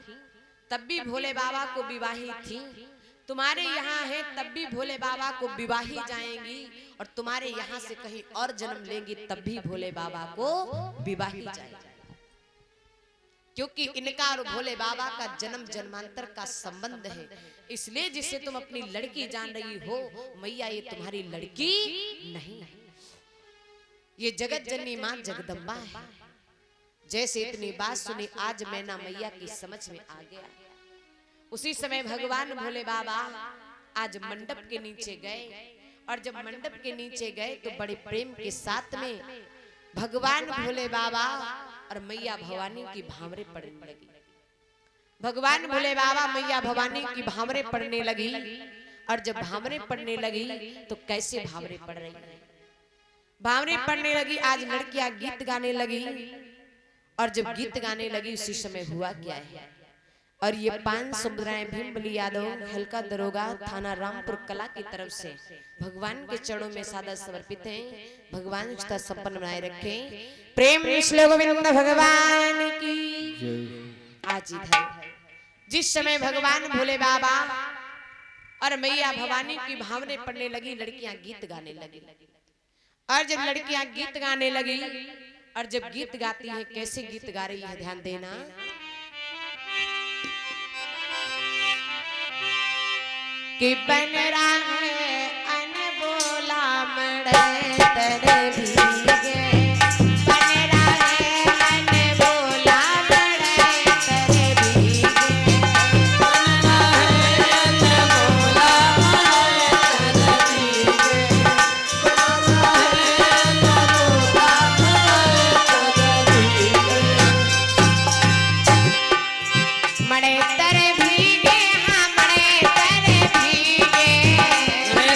[SPEAKER 1] तब भी भोले बाबा को विवाही थी। तुम्हारे यहाँ है तब भी भोले बाबा को विवाही जाएंगी, और तुम्हारे यहाँ से कहीं और जन्म लेंगी तब भी भोले बाबा को विवाही जाएंगी। क्योंकि इनका और भोले बाबा का जन्म जन्मांतर का संबंध है। इसलिए जिसे तुम अपनी लड़की जान रही हो मैया ये तुम्हारी लड़की नहीं है, ये जगत जननी मां जगदम्बा है। जैसे इतनी बात सुनी आज मैना मैया की समझ में आ गया। उसी समय भगवान भोले बाबा आज मंडप के नीचे गए, और जब मंडप के नीचे गए तो बड़े प्रेम के साथ में भगवान भोले बाबा और मैया भवानी की भावरे पड़ने लगी। भगवान भोले बाबा मैया भवानी की भावरे पड़ने लगी, और जब भावरे पड़ने लगी तो कैसे भावरे पड़ रही है? भावरे पड़ने लगी, आज लड़कियां गीत गाने लगी, और जब गीत गाने लगी उसी समय हुआ क्या है? और ये 5 समुदाय भीमबली यादव हल्का दरोगा थाना रामपुर कला की तरफ से भगवान के चरणों में सादर समर्पित हैं। भगवान रिश्ता संपन्न बनाए रखे। प्रेम श्री गोविंद भगवान की। आज इधर जिस समय भगवान भोले बाबा और मैया भवानी की भावने पड़ने लगी, लड़कियां गीत गाने लगी। और जब लड़कियां गीत गाने लगी और जब गीत गाती हैं, कैसे गीत गा रही है ध्यान देना। कि बन रहा है अनबोला मड़े तेरे भीगे, बन रहा है अनबोला मड़े तेरे भीगे,
[SPEAKER 2] बन रहा है अनबोला मड़े तेरे भीगे, बन रहा है अनबोला मड़े तेरे भीगे,
[SPEAKER 1] मड़े तेरे भीगे, हाँ मड़े तेरे भीगे,
[SPEAKER 2] मड़े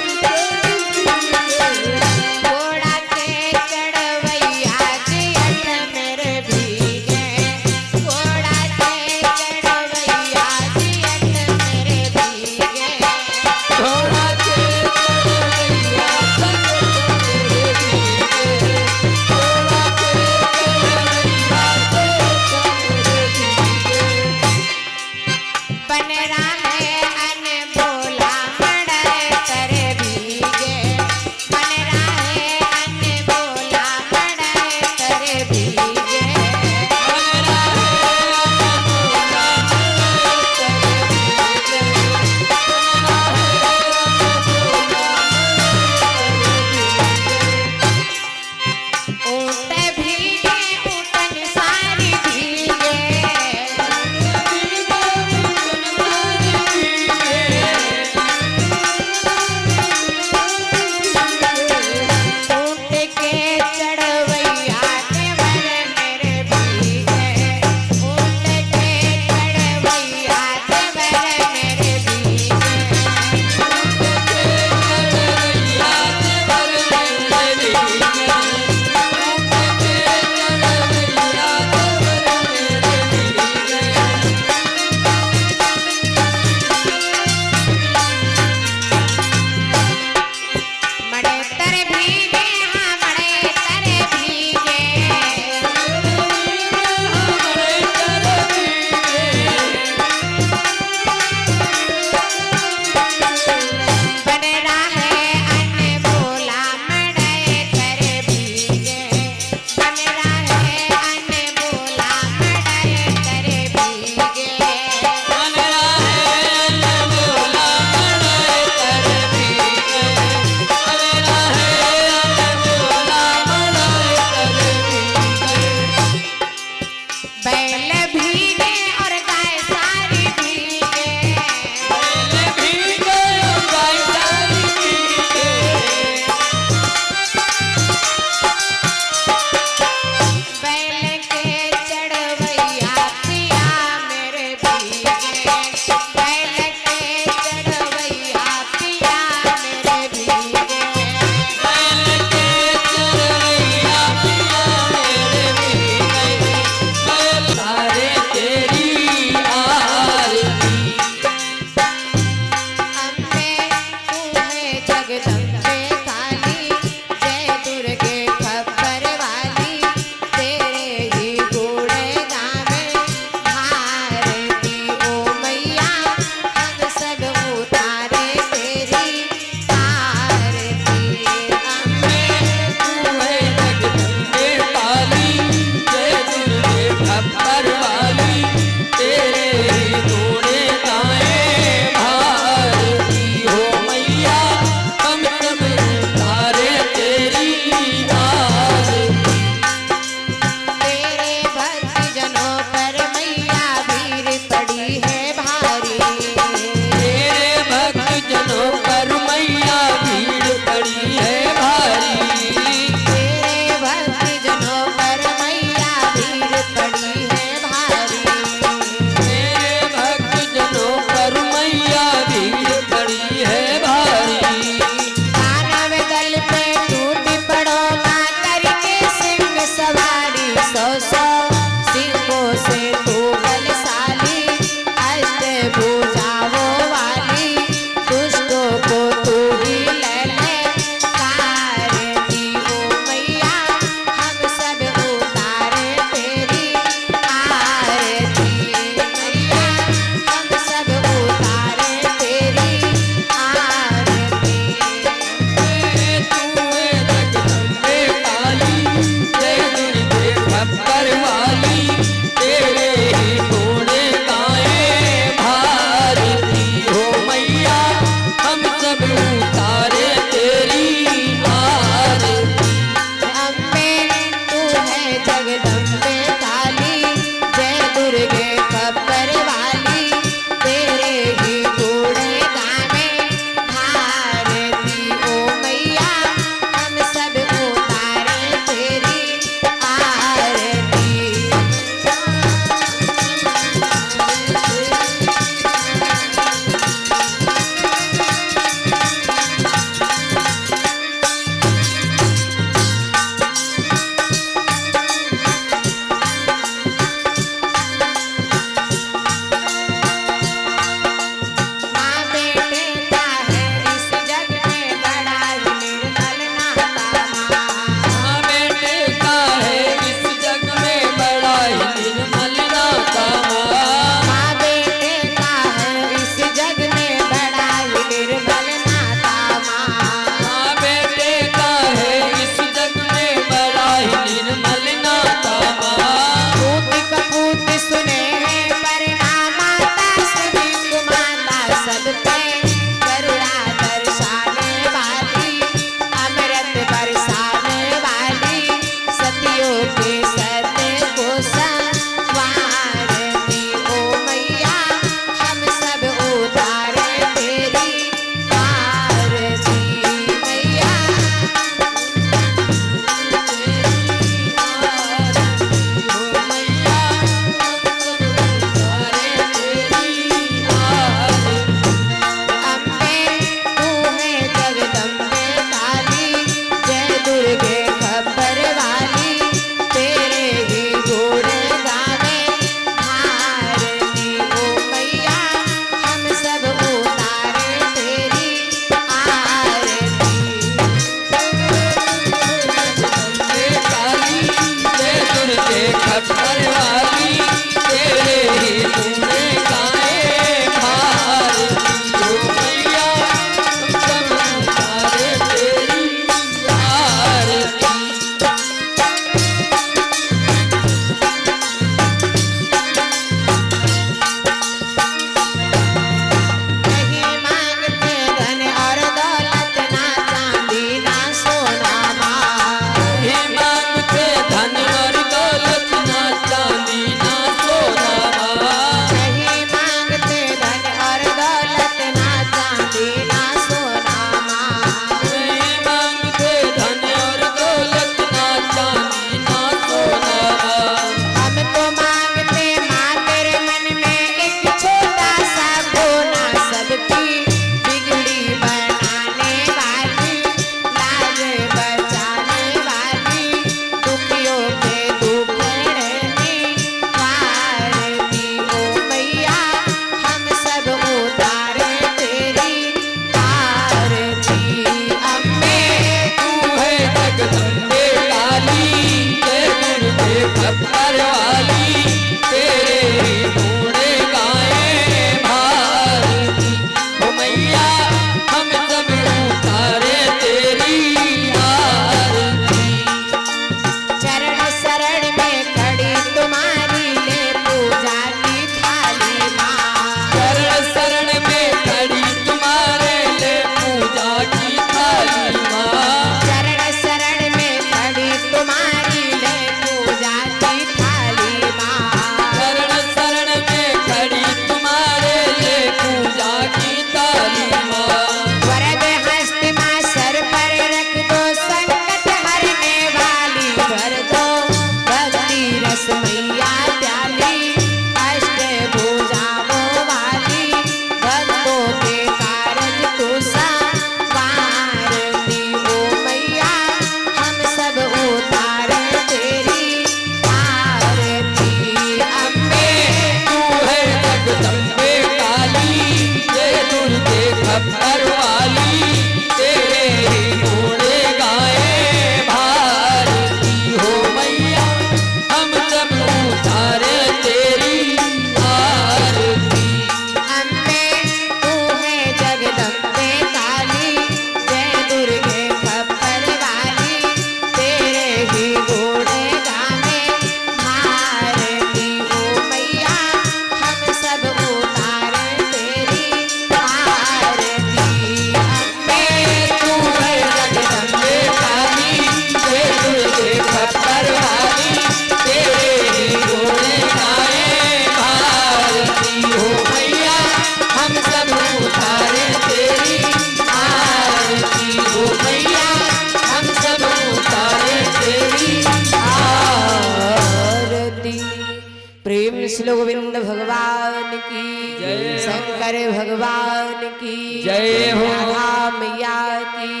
[SPEAKER 1] प्रेम श्री गोविंद भगवान की
[SPEAKER 2] जय।
[SPEAKER 1] शंकर भगवान की
[SPEAKER 2] जय हो।
[SPEAKER 1] राधा मैया की